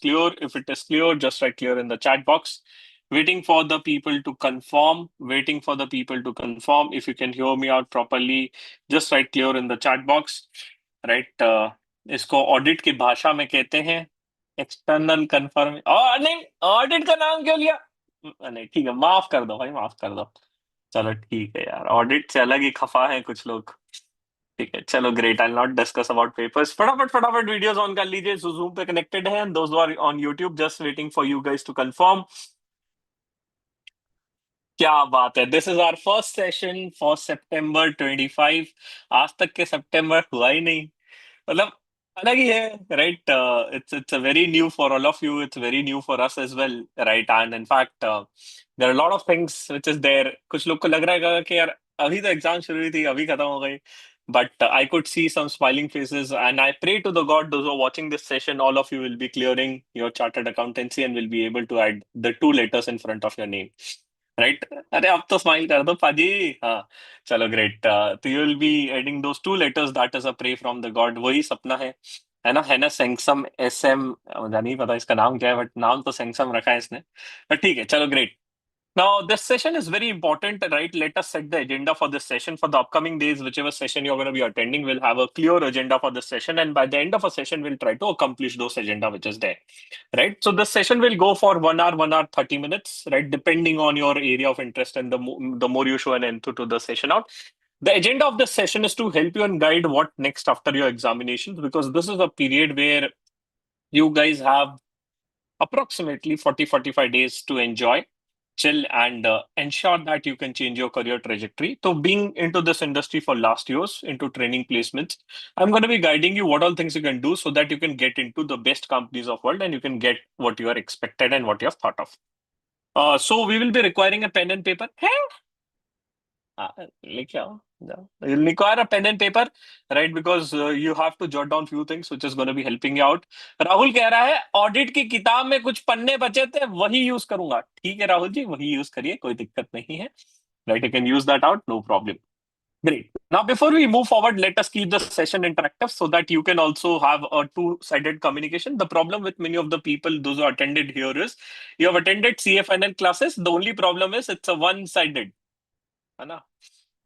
clear? If it is clear, just write clear in the chat box. Waiting for the people to confirm. Waiting for the people to confirm. If you can hear me out properly, just write clear in the chat box. Right? इसको audit की भाषा में कहते हैं external confirm. नहीं, audit का नाम क्यों लिया? नहीं, ठीक है, माफ कर दो भाई, माफ कर दो। चलो ठीक है यार, ऑडिट से अलग ही खफा है कुछ लोग। ठीक है, चलो great, I not discuss about papers. फटाफट फटाफट वीडियोस ऑन कर लीजिए जो जूम पे कनेक्टेड हैं, those are on YouTube, just waiting for you guys to confirm. क्या बात है, this is our first session for September 25। आज तक के सितंबर हुआ ही नहीं, मतलब अलग ही है, right? It's a very new for all of you, it's very new for us as well, right? And in fact there are a lot of things which is there। कुछ लोग को लग रहा है कि यार अभी तो एग्जाम शुरू हुई थी, अभी खत्म हो गई, but I could see some smiling faces, and I pray to the God those who are watching this session, all of you will be clearing your chartered accountancy and will be able to add the two letters in front of your name, right? अरे अब तो smile कर दो पाजी। हाँ, चलो great. तो you will be adding those two letters, that is a pray from the God. वही सपना है ना? है ना? सेंगसम एस एम, मुझे नहीं पता इसका नाम क्या है, बट नाम तो सेंगसम रखा है इसने। बट ठीक है, चलो great. Now, this session is very important, right? Let us set the agenda for this session. For the upcoming days, whichever session you're going to be attending, we'll have a clear agenda for this session. And by the end of a session, we'll try to accomplish those agenda which is there, right? So this session will go for 1 hour, 30 minutes, right? Depending on your area of interest, and the more you show an enthusiasm to the session out. The agenda of this session is to help you and guide what next after your examinations, because this is a period where you guys have approximately 40-45 days to enjoy, chill, and ensure that you can change your career trajectory. So being into this industry for last years, into training placements, I'm going to be guiding you what all things you can do so that you can get into the best companies of world and you can get what you are expected and what you have thought of. So we will be requiring a pen and paper. लेके आओ, जाओ। You'll require a pen and paper, right? Because you have to jot down few things which is going to be helping you out. Rahul कह रहा है audit की किताब में कुछ पन्ने बचे थे, वही यूज करूंगा। ठीक है राहुल जी, वही यूज करिए, कोई दिक्कत नहीं है, right? You can use that out, no problem. Great. Now, before we move forward, let us keep the session interactive so that you can also have a two-sided communication. The problem with many of the people, those who attended here, is you have attended CFNN classes. The only problem is it's a one-sided, है ना?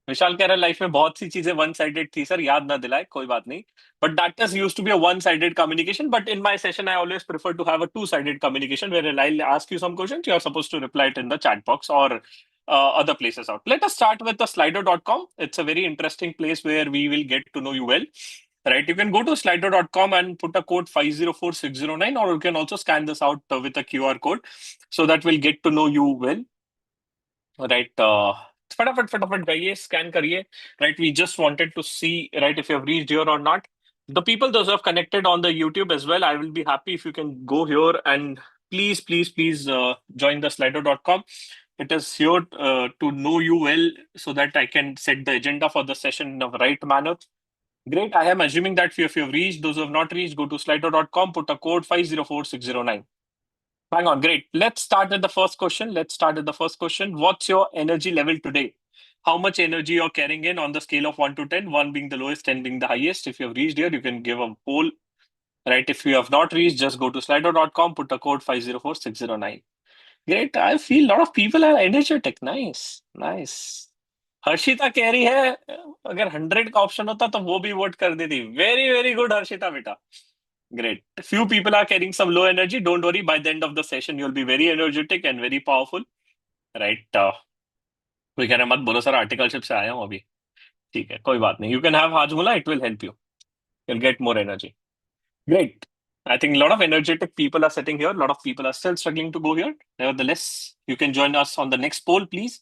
विशाल कह रहा है life में बहुत सी चीजें one sided थी sir, याद ना दिलाए, कोई बात नहीं, but that is used to be a one sided communication. But in my session I always prefer to have a two sided communication where I ask you some questions, you are supposed to reply it in the chat box or other places out. Let us start with the slido.com. It's a very interesting place where we will get to know you well, right? You can go to slido.com and put a code 504609, or you can also scan this out with a QR code so that we'll get to know you well, right? फटाफट फटाफट जाइए, scan करिए, right? We just wanted to see, right, if you have reached here or not. The people those who have connected on the YouTube as well, I will be happy if you can go here and please join the slido.com. It is here to know you well so that I can set the agenda for the session in a right manner. Great. I am assuming that if you have reached, those who have not reached, go to slido.com, put a code 504609. Hang on, great. Let's start with the first question. What's your energy level today? How much energy you're carrying in on the scale of 1 to 10, 1 being the lowest, 10 being the highest? If you have reached here, you can give a poll, right? If you have not reached, just go to slido.com, put a code 504609. Great. I feel a lot of people are energetic. Nice, nice. Harshita कह रही है अगर 100 का option होता तो वो भी vote कर देती। वेरी वेरी गुड हर्षिता बेटा। Great. Few people are carrying some low energy. Don't worry. By the end of the session, you'll be very energetic and very powerful. Right? कोई कह रहा है मत बोलो सर, आर्टिकलशिप से आया हूँ अभी। ठीक है, कोई बात नहीं। You can have Hajmola. It will help you. You'll get more energy. Great. I think a lot of energetic people are sitting here. A lot of people are still struggling to go here. Nevertheless, you can join us on the next poll, please.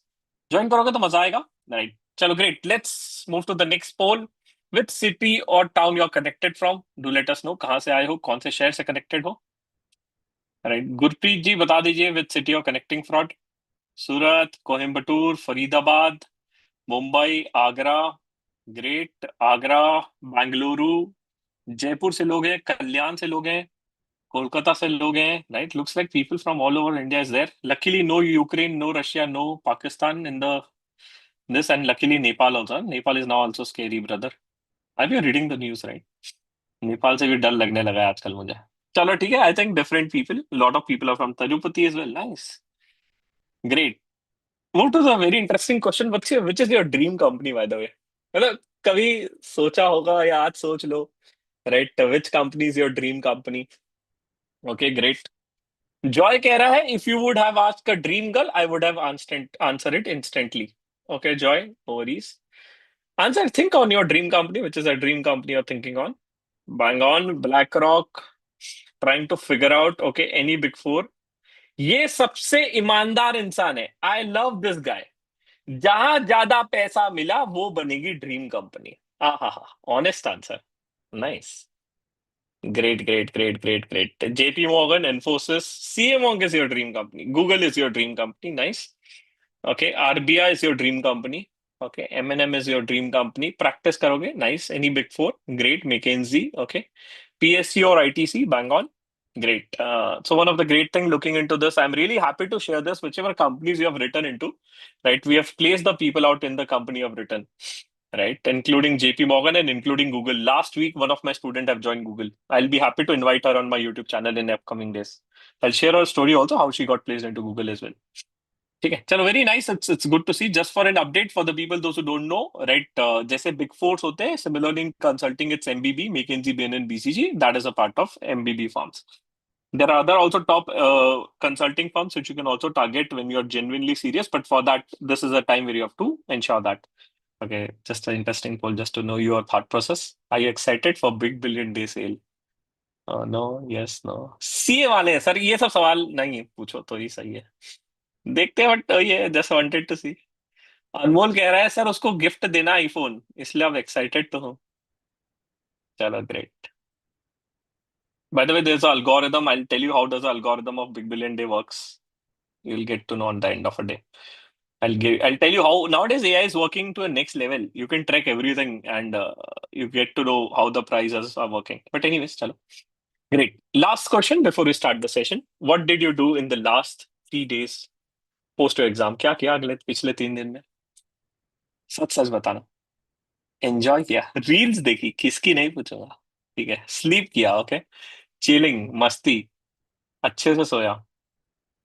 Join करोगे तो मजा आएगा. Right. चलो great. Let's move to the next poll. Which city or town you're connected from? Do let us know. कहाँ से आए हो, कौन से शहर से connected हो? राइट, गुरप्रीत जी बता दीजिए with city of connecting fraud. Surat, Coimbatore, Faridabad, Mumbai, Agra. Great. Agra, Bengaluru, Jaipur से लोग हैं, कल्याण से लोग हैं, कोलकाता से लोग हैं, right? Looks like people from all over India is there. Luckily no Ukraine, no Russia, no Pakistan in the this, and luckily Nepal also. Nepal is now also scary, brother. Are you reading the news, right? Nepal से भी डर लगने लगा है आजकल मुझे। चलो ठीक है, I think different people, lot of people are from Tirupati as well, nice, great. Move to the very interesting question, which is your dream company by the way? मतलब कभी सोचा होगा या आज सोच लो, right, which company is your dream company? Okay great. Joy कह रहा है if you would have asked a dream girl I would have answer it instantly. Okay Joy, no worries. Answer, think on your dream company, which is a dream company you're thinking on. Bang on, BlackRock, trying to figure out, okay, any big four. ये सबसे ईमानदार इंसान है, I love this guy. जहां ज्यादा पैसा मिला वो बनेगी ड्रीम कंपनी। हाँ हाँ हाँ, honest answer, nice, great great great great great. JP Morgan, Infosys, CMONG is your dream company, Google is your dream company, nice. Okay, RBI is your dream company. Okay, M&M is your dream company. Practice karoge, nice. Any big four, great. McKinsey, okay. PSC or ITC, bang on. Great. So one of the great thing looking into this, I'm really happy to share this. Whichever companies you have written into, right? We have placed the people out in the company you have written, right? Including JP Morgan and including Google. Last week, one of my students have joined Google. I'll be happy to invite her on my YouTube channel in upcoming days. I'll share her story also, how she got placed into Google as well. ठीक है, चलो, very nice, it's good to see. Just for an update for the people those who don't know, right, जैसे big fours होते हैं, similarly in consulting it's MBB, McKinsey, Bain and BCG, that is a part of MBB firms. There are other also top consulting firms which you can also target when you're genuinely serious, but for that, this is a time where you have to ensure that. Okay, just an interesting poll just to know your thought process. Are you excited for big billion day sale? No, yes, no. CA वाले sir ये सब सवाल नहीं पूछो तो ही सही है। देखते हैं, बट ये जस्ट वांटेड टू सी। अनमोल कह रहा है सर उसको गिफ्ट देना आईफोन, इसलिए आप एक्साइटेड तो हो। चलो great. By the way there is algorithm, I will tell you how does algorithm of big billion day works, you will get to know on the end of a day. I'll tell you how nowadays AI is working to a next level. You can track everything and you get to know how the prices are working. But anyways, chalo. Great. Last question before we start the session. What did you do in the last 3 days post your exam? क्या किया अगले पिछले 3 दिन में? सच सच बताना। Enjoy किया, reels देखी, किसकी नहीं पूछूंगा, ठीक है, स्लीप किया, ओके, चिलिंग, मस्ती, अच्छे से सोया।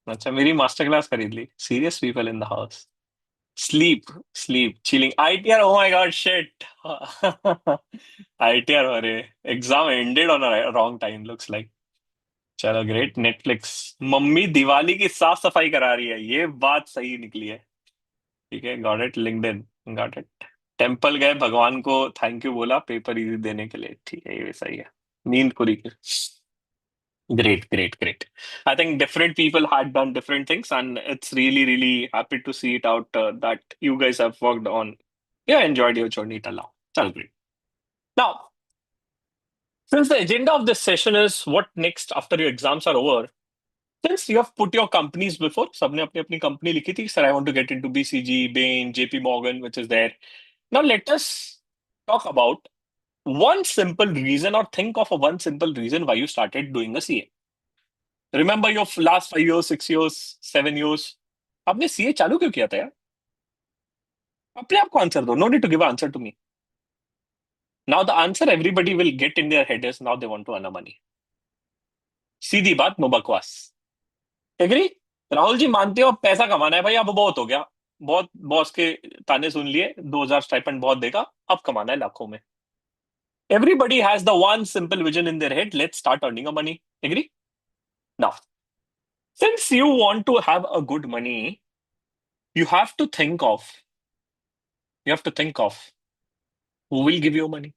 अच्छा, मेरी मास्टर क्लास खरीद ली, serious people in the house. Sleep, sleep, chilling, ITR, oh my god shit. ITR, अरे, exam ended on a wrong time looks like. चलो ग्रेट। नेटफ्लिक्स, मम्मी दिवाली की साफ सफाई करा रही है, ये बात सही निकली है, ठीक है, got it, LinkedIn, got it. Temple गए, भगवान को थैंक यू बोला पेपर इजी देने के लिए, ठीक है, ये सही है, नींद पूरी की। Great, great, great. I think different people had done different things, and it's really, really happy to see it out that you guys have worked on. Yeah, enjoyed your journey till now. That's great. Now, since the agenda of this session is what next after your exams are over, since you have put your companies before, सबने अपनी अपनी company लिखी थी, sir, I want to get into BCG, Bain, JP Morgan, which is there. Now, let us talk about one simple reason, or think of a one simple reason why you started doing a CA. Remember your last 5 years, 6 years, 7 years. आपने CA चालू क्यों किया था यार? अपने आप को answer दो. No need to give an answer to me. Now the answer everybody will get in their head is now they want to earn money. सीधी बात, नो बकवास. एग्री? राहुल जी मानते हो पैसा कमाना है भाई, अब बहुत हो गया. बहुत बॉस के ताने सुन लिए, 2,000 स्टाइपेंड बहुत देगा, अब कमाना है लाखों में. Everybody has the one simple vision in their head. Let's start earning a money. Agree? Now, since you want to have a good money, you have to think of you have to think of who will give you money.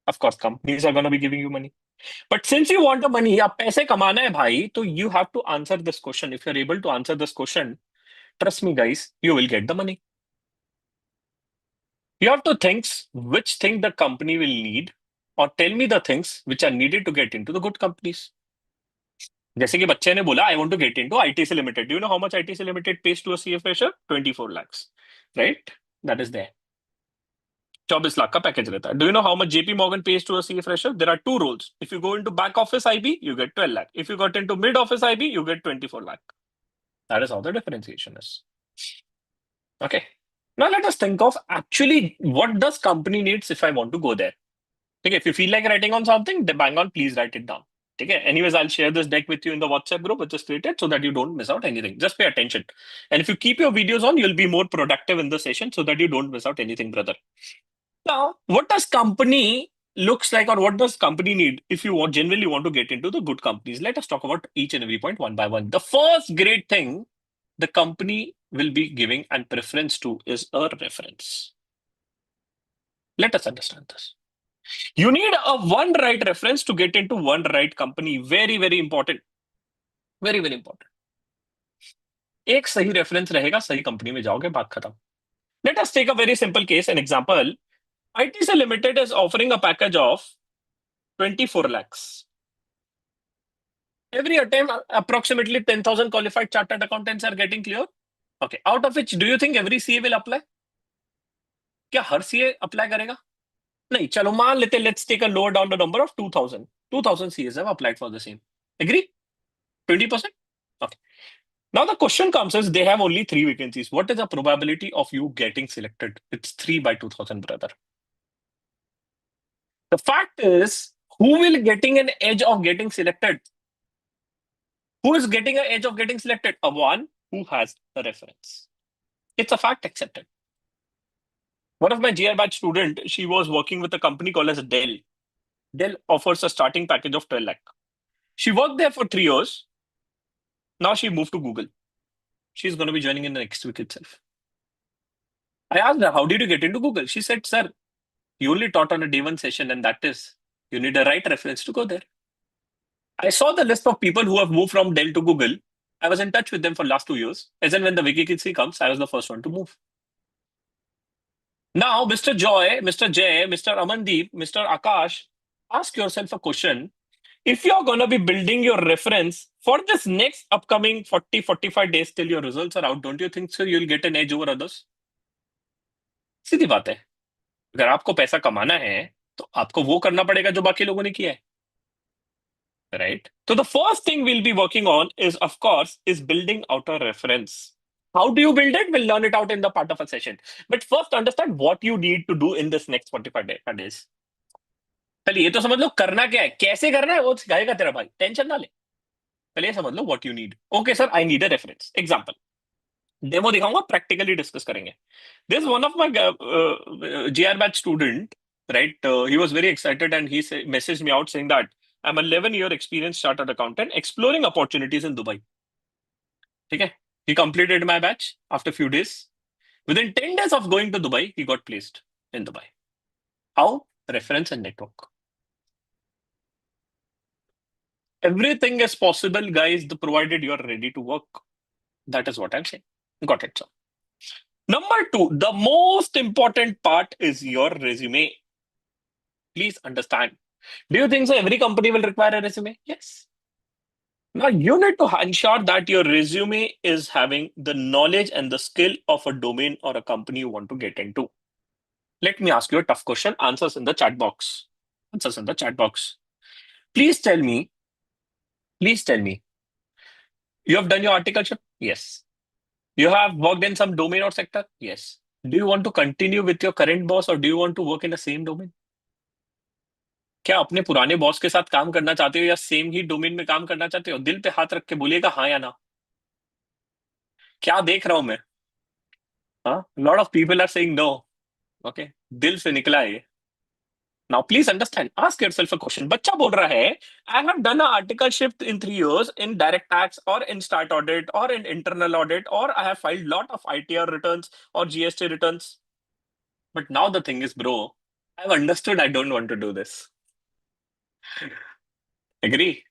Of course, companies are going to be giving you money. But since you want the money, आप पैसे कमाना है भाई, तो you have to answer this question. If you're able to answer this question, trust me, guys, you will get the money. You have to think which thing the company will need, or tell me the things which are needed to get into the good companies. जैसे कि बच्चे ने बोला, I want to get into ITC Limited. Do you know how much ITC Limited pays to a CA fresher? 24 lakhs, right? That is there. 24 lakh का package रहता है. Do you know how much JP Morgan pays to a CA fresher? There are two roles. If you go into back office IB, you get 12 lakh. If you got into mid office IB, you get 24 lakh. That is how the differentiation is. Okay. Now let us think of actually what does company needs if I want to go there. Okay, if you feel like writing on something, then bang on, please write it down. ठीक है? Anyways, I'll share this deck with you in the WhatsApp group which is created so that you don't miss out anything. Just pay attention. And if you keep your videos on, you'll be more productive in the session so that you don't miss out anything, brother. Now, what does company looks like, or what does company need if you genuinely want to get into the good companies? Let us talk about each and every point one by one. The first great thing the company will be giving and preference to is a reference. Let us understand this. You need a one right reference to get into one right company. Very, very important. Very, very important. एक सही reference रहेगा, सही company में जाओगे, बात खत्म. Let us take a very simple case, an example. ITC Limited is offering a package of 24 lakhs. Every attempt, approximately 10,000 qualified chartered accountants are getting clear. Okay, out of which, do you think every CA will apply? क्या हर CA apply करेगा? नहीं, चलो मान लेते, let's take a lower down the number of 2,000. 2,000 CAs have applied for the same. Agree? 20%? Okay. Now the question comes is they have only 3 vacancies. What is the probability of you getting selected? It's 3 by 2,000, brother. The fact is, who will getting an edge of getting selected? Who is getting an edge of getting selected? A one who has a reference. It's a fact accepted. One of my GR batch student, she was working with a company called as Dell. Dell offers a starting package of 12 lakh. She worked there for 3 years. Now she moved to Google. She's going to be joining in the next week itself. I asked her, how did you get into Google? She said, sir, you only taught on a day one session, and that is, you need a right reference to go there. I saw the list of people who have moved from Dell to Google. I was in touch with them for last 2 years. As and when the vacancy comes, I was the first one to move. Now, Mr. Joy, Mr. Jay, Mr. Amandeep, Mr. Akash, ask yourself a question. If you're going to be building your reference for this next upcoming 40, 45 days till your results are out, don't you think so you'll get an edge over others? सीधी बात है. अगर आपको पैसा कमाना है तो आपको वो करना पड़ेगा जो बाकी लोगों ने किया है. Right? So the first thing we'll be working on is, of course, is building out a reference. How do you build it? We'll learn it out in the part of a session. But first, understand what you need to do in this next 45 days. पहले ये तो समझ लो करना क्या है, कैसे करना है वो सिखाएगा तेरा भाई, टेंशन ना ले. पहले ये समझ लो what you need. Okay, sir, I need a reference. Example. Demo दिखाऊंगा, प्रैक्टिकली डिस्कस करेंगे. This one of my GR batch student, right? He was very excited and he messaged me out saying that I'm an 11-year experienced chartered accountant exploring opportunities in Dubai. ठीक है? He completed my batch after a few days. Within 10 days of going to Dubai, he got placed in Dubai. How? Reference and network. Everything is possible, guys, provided you are ready to work. That is what I'm saying. Got it, sir. Number 2, the most important part is your resume. Please understand. Do you think so every company will require a resume? Yes. Now you need to ensure that your resume is having the knowledge and the skill of a domain or a company you want to get into. Let me ask you a tough question. Answers in the chat box. Answers in the chat box. Please tell me, you have done your articleship? Yes. You have worked in some domain or sector? Yes. Do you want to continue with your current boss or do you want to work in the same domain? क्या अपने पुराने boss के साथ काम करना चाहते हो या सेम ही डोमेन में काम करना चाहते हो? दिल पे हाथ रख के बोलिएगा हाँ या ना. क्या देख रहा हूं मैं? हाँ, lot of people are saying no. Okay, दिल से निकला है ये. Now please understand, ask yourself a question. बच्चा बोल रहा है I have done an articleship in 3 years in direct tax or in start audit or in internal audit, or I have filed lot of ITR returns or GST returns. But now the thing is, bro, I've understood I don't want to do this. Agree?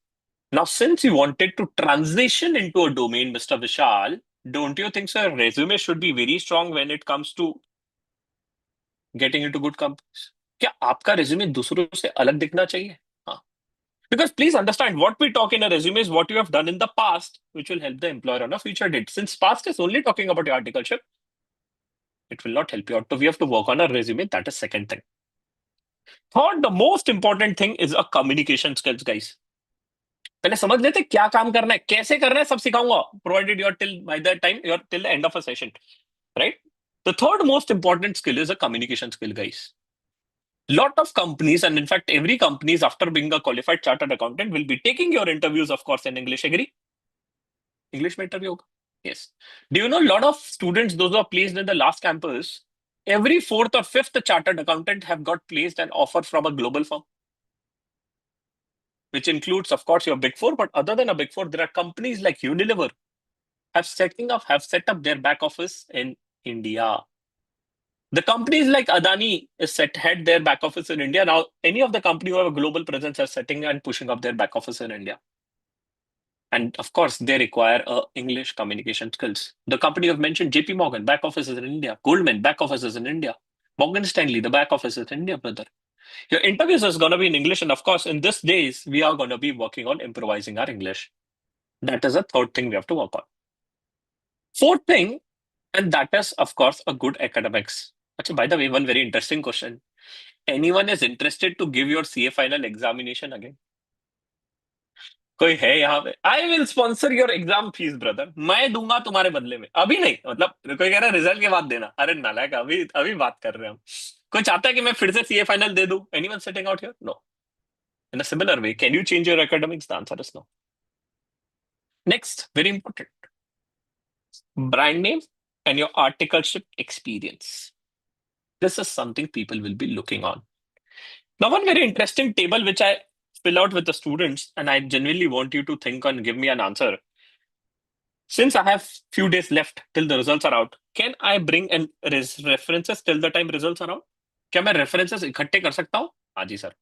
Now, since you wanted to transition into a domain, Mr. Vishal, don't you think so your resume should be very strong when it comes to getting into good companies? क्या आपका resume दूसरों से अलग दिखना चाहिए? हाँ. Because please understand, what we talk in a resume is what you have done in the past, which will help the employer on a future date. Since past is only talking about your articleship, it will not help you out. So we have to work on a resume. That is second thing. Third, the most important thing is a communication skills, guys. पहले समझ लेते क्या काम करना है, कैसे करना है, सब सिखाऊंगा, provided you're till by that time you're till the end of a session, right? The third most important skill is a communication skill, guys. Lot of companies, and in fact, every companies after being a qualified chartered accountant will be taking your interviews, of course, in English. Agree? English में interview होगा. Yes. Do you know a lot of students, those who are placed in the last campus, every fourth or fifth chartered accountant have got placed an offer from a global firm, which includes, of course, your big four. But other than a big four, there are companies like Unilever have set up their back office in India. The companies like Adani had their back office in India. Now, any of the company who have a global presence are setting and pushing up their back office in India. And of course, they require English communication skills. The company you've mentioned, JP Morgan, back office is in India. Goldman, back office is in India. Morgan Stanley, the back office is in India, brother. Your interviews is going to be in English. And of course, in these days, we are going to be working on improvising our English. That is a third thing we have to work on. Fourth thing, and that is, of course, a good academics. Actually, by the way, one very interesting question. Anyone is interested to give your CA final examination again? कोई है यहाँ पे? I will sponsor your exam fees brother. मैं दूंगा तुम्हारे बदले में. अभी नहीं, मतलब कोई कह रहा है रिजल्ट के बाद देना. अरे नालायक, अभी अभी बात कर रहे हैं हम. कोई चाहता है कि मैं फिर से सीए फाइनल दे दूं? Anyone sitting out here? No. In a similar way, can you change your academics? The answer is no. Next, very important, brand name and your articleship experience. This is something people will be looking on. Now, one very interesting table which I fill out with the students, and I genuinely want you to think and give me an answer. Since I have few days left till the results are out, can I bring an references till the time results are out? क्या मैं references इकट्ठे कर सकता हूँ? हाँ जी sir.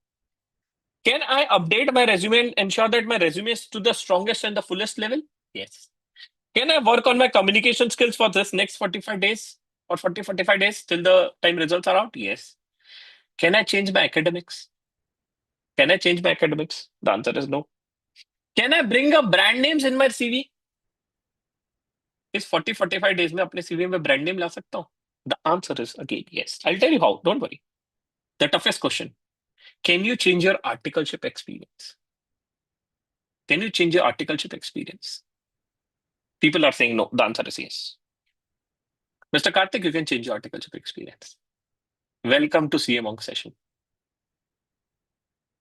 Can I update my resume and ensure that my resume is to the strongest and the fullest level? Yes. Can I work on my communication skills for this next 45 days or 45 days till the time results are out? Yes. Can I change my academics? Can I change my academics? The answer is no. Can I bring up brand names in my CV? इस 40-45 days में अपने CV में brand name ला सकता हूँ? The answer is again yes. I'll tell you how. Don't worry. The toughest question. Can you change your articleship experience? Can you change your articleship experience? People are saying no. The answer is yes. Mr. Karthik, you can change your articleship experience. Welcome to CA Monk session.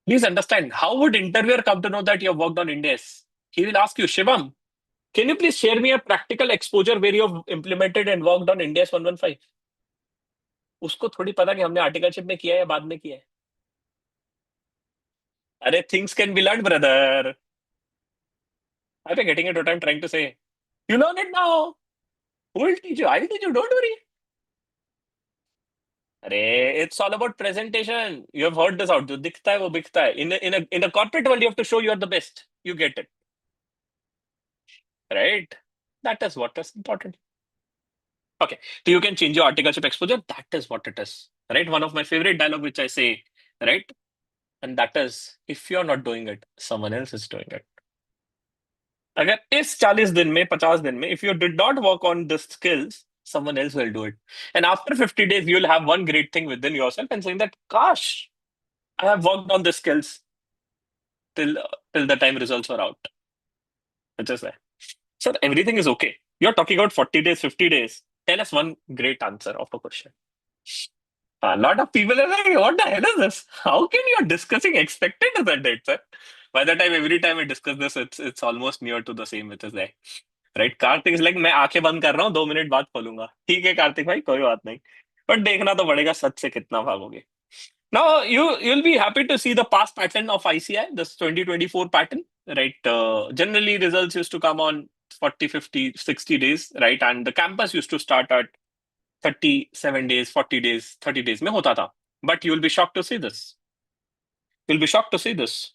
Please understand, how would interviewer come to know that you have worked on Indies? He will ask you, Shivam, can you please share me a practical exposure where you have implemented and worked on Indies 115? उसको थोड़ी पता कि हमने articleship में किया है या बाद में किया है. अरे things can be learned, brother. Are you getting it what I'm trying to say? You learn it now. Who will teach you? I will teach you. Don't worry. अरे it's all about presentation. You have heard this out. जो दिखता है वो बिकता है. In a corporate world, you have to show you are the best. You get it, right? That is what is important. Okay, so you can change your articleship exposure. That is what it is, right? One of my favorite dialogue which I say, right? And that is, if you're not doing it, someone else is doing it. अगर इस 40 दिन में 50 दिन में if you did not work on the skills, someone else will do it. And after 50 days, you'll have one great thing within yourself and saying that, gosh, I have worked on the skills till the time results are out. Which is that. Sir, everything is okay. You're talking about 40 days, 50 days. Tell us one great answer of a question. A lot of people are like, what the hell is this? How can you are discussing expected result date, sir? By the time, every time I discuss this, it's almost near to the same, which is there. Right. Kartik is like मैं आंखें बंद कर रहा हूँ, 2 minute बाद खोलूंगा. ठीक है कार्तिक भाई, कोई बात नहीं, बट देखना तो पड़ेगा सच से कितना भागोगे. Now you'll be happy to see the past pattern of ICI, this 2024 pattern, right? Generally results used to come on 40, 50, 60 days, right? And the campus used to start at 37 days, 40 days, 30 days में होता था. But you'll be shocked to see this. You'll be shocked to see this.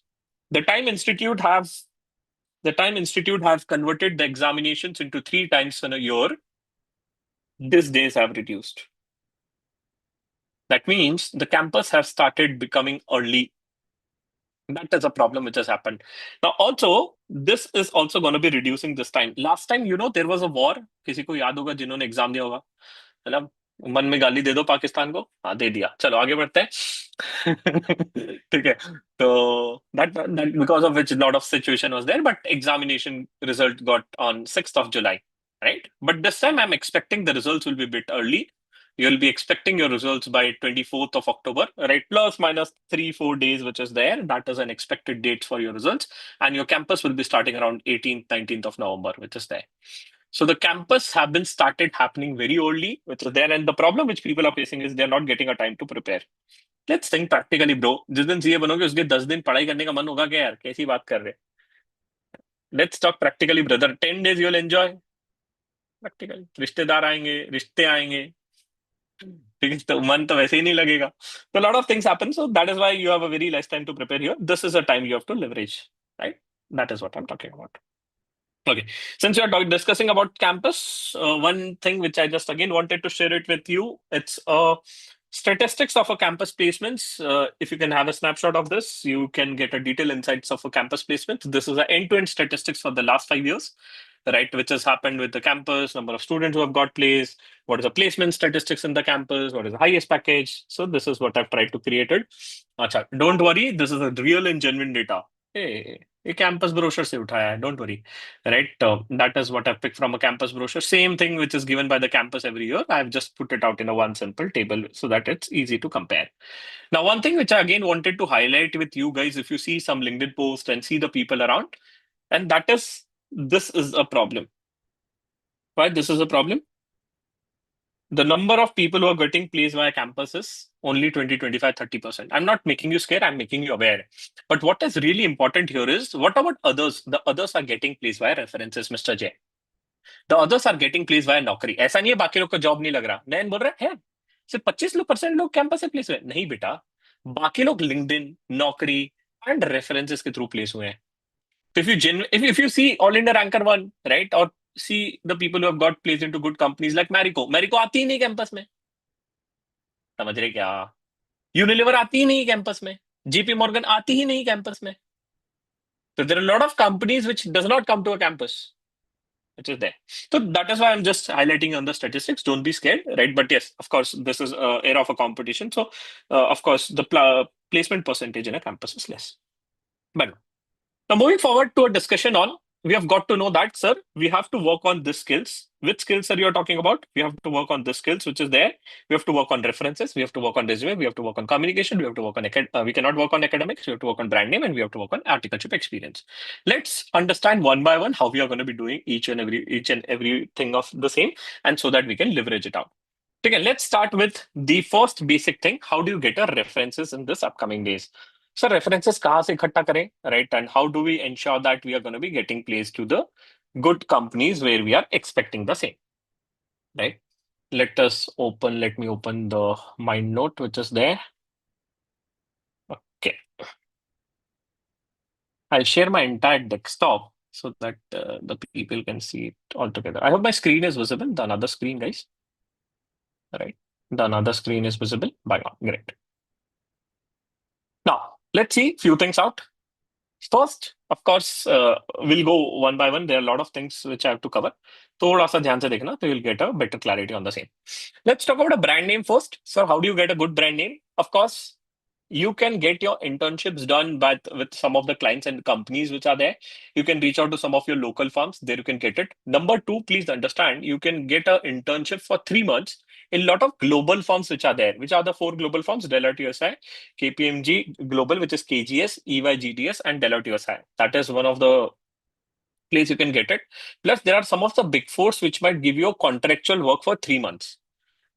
The Time Institute have converted the examinations into 3 times in a year. These days have reduced. That means the campus has started becoming early. That is a problem which has happened. Now, also, this is also going to be reducing this time. Last time, there was a war. किसी को याद होगा जिन्होंने exam दिया होगा, मतलब मन में गाली दे दो पाकिस्तान को. हाँ, दे दिया. चलो आगे बढ़ते हैं. ठीक है. So that because of which a lot of situation was there, but examination result got on 6th of July, right? But this time I'm expecting the results will be a bit early. You'll be expecting your results by 24th of October, right? Plus minus 3-4 days, which is there. That is an expected date for your results. And your campus will be starting around 18th, 19th of November, which is there. So the campus have been started happening very early, which is there. And the problem which people are facing is they're not getting a time to prepare. Let's think practically, bro. जिस दिन CA बनोगे उसके 10 दिन पढ़ाई करने का मन होगा क्या यार? कैसी बात कर रहे? Let's talk practically, brother. 10 days you'll enjoy practically. रिश्तेदार आएंगे, रिश्ते आएंगे, ठीक है, तो मन तो वैसे ही नहीं लगेगा. So a lot of things happen. So that is why you have a very less time to prepare here. This is a time you have to leverage, right? That is what I'm talking about. Okay. Since we are discussing about campus, one thing which I just again wanted to share it with you, it's statistics of a campus placements. If you can have a snapshot of this, you can get a detailed insights of a campus placement. This is a end-to-end statistics for the last 5 years, right? Which has happened with the campus, number of students who have got placed, what is the placement statistics in the campus, what is the highest package. So this is what I've tried to create it. Acha, don't worry, this is a real and genuine data. Hey, a campus brochure se uthaya hai, don't worry, right? That is what I've picked from a campus brochure. Same thing which is given by the campus every year. I've just put it out in a one simple table so that it's easy to compare. Now, one thing which I again wanted to highlight with you guys, if you see some LinkedIn post and see the people around, and that is, this is a problem. Why this is a problem? The number of people who are getting placed via campus is only 20, 25, 30%. I'm not making you scared, I'm making you aware. But what is really important here is, what about others? The others are getting placed via references, Mr. J. The others are getting placed via नौकरी. ऐसा नहीं है बाकी लोग को job नहीं लग रहा. नयन बोल रहा है सिर्फ 25% लोग कैंपस से प्लेस हुए. नहीं बेटा, बाकी लोग लिंक्डइन, नौकरी एंड रेफरेंसेस के थ्रू प्लेस हुए हैं. So if you see All India Ranker 1, right, or see the people who have got placed into good companies like Marico आती ही नहीं कैंपस में. समझ रहे क्या? यूनिलीवर आती ही नहीं कैंपस में. जीपी मॉर्गन आती ही नहीं कैंपस में. So there are a lot of companies which does not come to a campus, which is there. So that is why I'm just highlighting on the statistics. Don't be scared, right? But yes, of course, this is era of a competition. So of course, the placement percentage in a campus is less. But now moving forward to a discussion on, we have got to know that, sir, we have to work on these skills. Which skills are you talking about? We have to work on the skills, which is there. We have to work on references. We have to work on resume. We have to work on communication. We have to work on, we cannot work on academics. We have to work on brand name, and we have to work on articleship experience. Let's understand one by one how we are going to be doing each and every thing of the same, and so that we can leverage it out. Okay, let's start with the first basic thing. How do you get a references in this upcoming days? So references कहाँ से इकट्ठा करें, right? And how do we ensure that we are going to be getting placed to the good companies where we are expecting the same, right? Let me open the mind note, which is there. Okay. I'll share my entire desktop so that the people can see it all together. I hope my screen is visible, the another screen, guys. Right. The another screen is visible. Bye. Great. Now, let's see few things out. First, of course, we'll go one by one. There are a lot of things which I have to cover. थोड़ा सा ध्यान से देखना, so you'll get a better clarity on the same. Let's talk about a brand name first. So how do you get a good brand name? Of course, you can get your internships done with some of the clients and companies which are there. You can reach out to some of your local firms. There you can get it. Number two, please understand, you can get an internship for 3 months in a lot of global firms which are there. Which are the 4 global firms? Deloitte USA, KPMG Global, which is KGS, EY GTS, and Deloitte USA. That is one of the place you can get it. Plus, there are some of the big fours which might give you a contractual work for 3 months.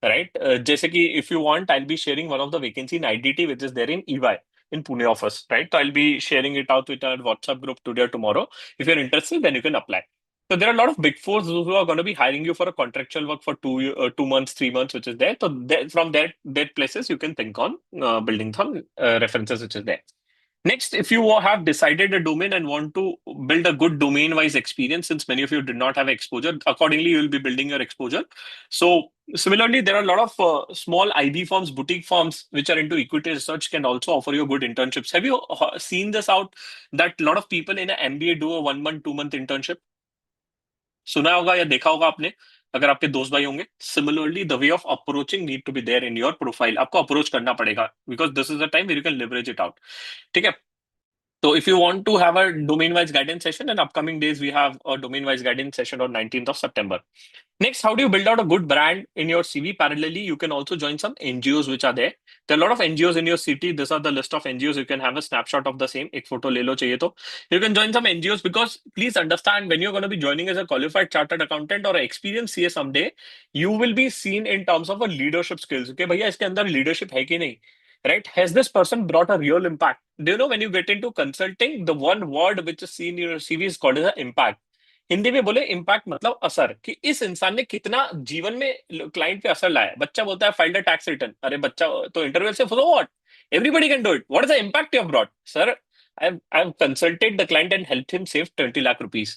Right? जैसे कि if you want, I'll be sharing one of the vacancy in IDT, which is there in EY, in Pune office, right? So I'll be sharing it out with our WhatsApp group today or tomorrow. If you're interested, then you can apply. So there are a lot of big fours who are going to be hiring you for a contractual work for 2 months, 3 months, which is there. So from that places, you can think on building some references, which is there. Next, if you have decided a domain and want to build a good domain-wise experience, since many of you did not have exposure, accordingly, you will be building your exposure. So similarly, there are a lot of small IB firms, boutique firms, which are into equity research can also offer you good internships. Have you seen this out, that a lot of people in an MBA do a 1 month, 2 month internship? सुना होगा या देखा होगा आपने, अगर आपके दोस्त भाई होंगे. Similarly, the way of approaching need to be there in your profile. आपको approach करना पड़ेगा because this is the time where you can leverage it out. ठीक है. So if you want to have a domain-wise guidance session, in upcoming days, we have a domain-wise guidance session on 19th of September. Next, how do you build out a good brand in your CV? Parallelly, you can also join some NGOs which are there. There are a lot of NGOs in your city. These are the list of NGOs. You can have a snapshot of the same. एक photo ले लो चाहिए तो. You can join some NGOs because please understand when you're going to be joining as a qualified chartered accountant or an experienced CA someday, you will be seen in terms of a leadership skills. Okay, भैया इसके अंदर leadership है कि नहीं? Right? Has this person brought a real impact? Do you know when you get into consulting, the one word which is seen in your CV is called as an impact. Hindi में बोले impact मतलब असर कि इस इंसान ने कितना जीवन में क्लाइंट पे असर लाया. बच्चा बोलता है फाइल द टैक्स रिटर्न. अरे बच्चा तो इंटरव्यू से follow what everybody can do it. What is the impact you have brought sir? I have consulted the client and helped him save 20 lakh rupees.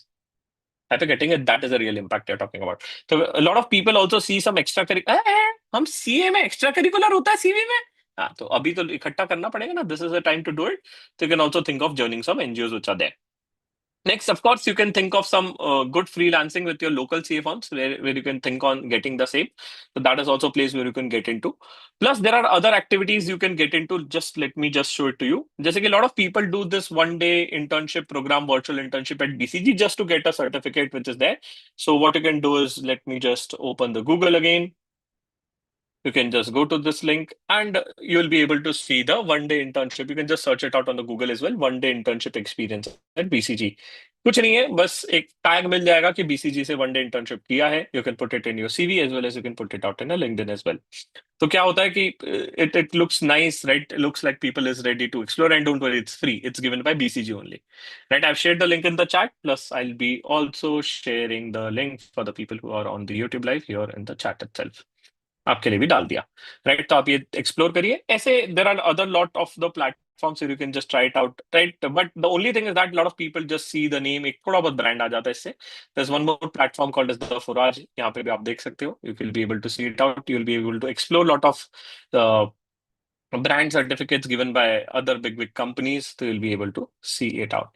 After getting it, that is a real impact you're talking about. So a lot of people also see some extra curricular. हम CA में extra curricular होता है CV में. हाँ तो अभी तो इकट्ठा करना पड़ेगा ना. This is the time to do it. So you can also think of joining some NGOs which are there. Next, of course, you can think of some good freelancing with your local CA firms where you can think on getting the same. So that is also a place where you can get into. Plus, there are other activities you can get into. Just let me just show it to you. Just like a lot of people do this one-day internship program, virtual internship at BCG just to get a certificate which is there. So what you can do is let me just open the Google again. You can just go to this link and you'll be able to see the one-day internship. You can just search it out on the Google as well. One-day internship experience at BCG. कुछ नहीं है, बस एक tag मिल जाएगा कि BCG से one-day internship किया है. You can put it in your CV as well as you can put it out in a LinkedIn as well. तो क्या होता है कि it looks nice, right? It looks like people is ready to explore, and don't worry, it's free. It's given by BCG only, right? I've shared the link in the chat. Plus, I'll be also sharing the link for the people who are on the YouTube live here in the chat itself. आपके लिए भी डाल दिया, right? तो आप ये explore करिए. ऐसे there are other lot of the platforms you can just try it out, right? But the only thing is that lot of people just see the name, एक थोड़ा बहुत ब्रांड आ जाता है इससे. There is one more platform called as the फुराज. यहाँ पे भी आप देख सकते हो. You will be able to see it out. You will be able to explore lot of brand certificates given by other big companies. तो you'll be able to see it out.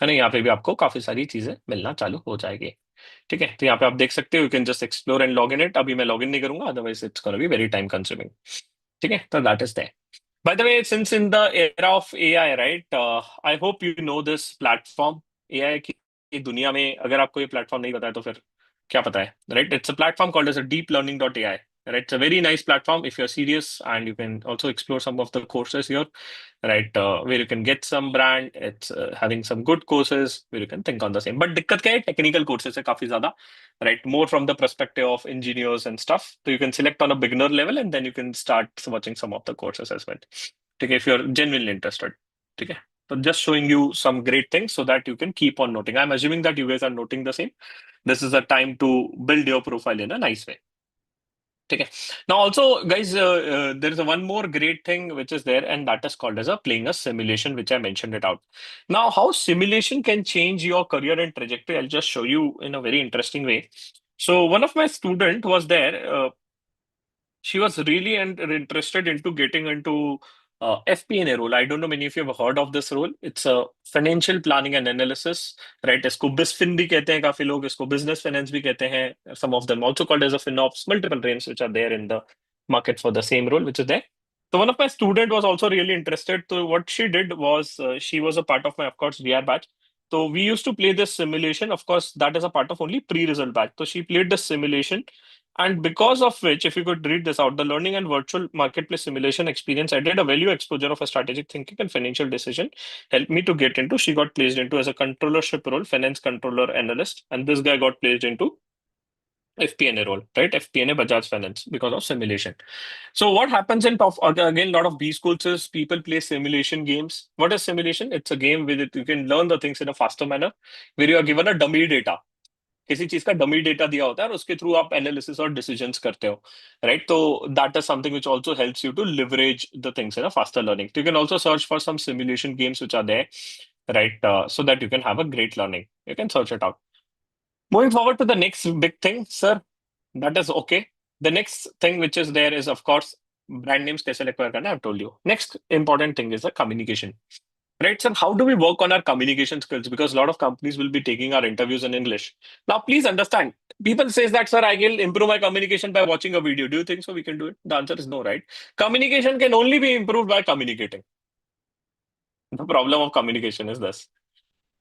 है ना? यहाँ पे भी आपको काफी सारी चीजें मिलना चालू हो जाएगी. ठीक है, तो यहाँ पे आप देख सकते हो. You can just explore and log in it. अभी मैं लॉग इन नहीं करूंगा, otherwise it's gonna be very time consuming. ठीक है, तो that is there. By the way, since in the era of AI, right? I hope you know this platform. AI की दुनिया में अगर आपको ये प्लेटफॉर्म नहीं पता है तो फिर क्या पता है, right? It's a platform called as a deeplearning.ai. Right, it's a very nice platform if you're serious, and you can also explore some of the courses here, right? Where you can get some brand. It's having some good courses where you can think on the same. But दिक्कत क्या है? Technical courses है काफी ज्यादा, right? More from the perspective of engineers and stuff. So you can select on a beginner level and then you can start watching some of the courses as well. Okay, if you're genuinely interested. Okay. So just showing you some great things so that you can keep on noting. I'm assuming that you guys are noting the same. This is a time to build your profile in a nice way. Okay. Now also, guys, there is a one more great thing which is there, and that is called as a playing a simulation, which I mentioned it out. Now, how simulation can change your career and trajectory, I'll just show you in a very interesting way. So one of my student was there. She was really interested into getting into FP&A role. I don't know many of you have heard of this role. It's a financial planning and analysis, right? इसको BizFin भी कहते हैं काफी लोग, इसको business finance भी कहते हैं. Some of them also called as a FinOps. Multiple names which are there in the market for the same role, which is there. So one of my student was also really interested. So what she did was she was a part of my, of course, VR batch. So we used to play this simulation. Of course, that is a part of only pre-result batch. So she played this simulation, and because of which, if you could read this out, the learning and virtual marketplace simulation experience, I did a value exposure of a strategic thinking and financial decision, helped me to get into. She got placed into as a controllership role, finance controller analyst, and this guy got placed into FP&A role, right? FP&A Bajaj Finance because of simulation. So what happens in top again, a lot of B schools is people play simulation games. What is simulation? It's a game with it you can learn the things in a faster manner, where you are given a dummy data. किसी चीज का dummy data दिया होता है और उसके through आप analysis और डिसीजंस करते हो, राइट? तो that is something which also helps you to leverage the things in a faster learning. You can also search for some simulation games which are there, right? So that you can have a great learning. You can search it out. Moving forward to the next big thing, sir, that is okay. The next thing which is there is, of course, brand names कैसे acquire करना है, I've told you. Next important thing is the communication. Right, sir. How do we work on our communication skills? Because a lot of companies will be taking our interviews in English. Now, please understand, people says that, sir, I will improve my communication by watching a video. Do you think so we can do it? The answer is no, right? Communication can only be improved by communicating. The problem of communication is this.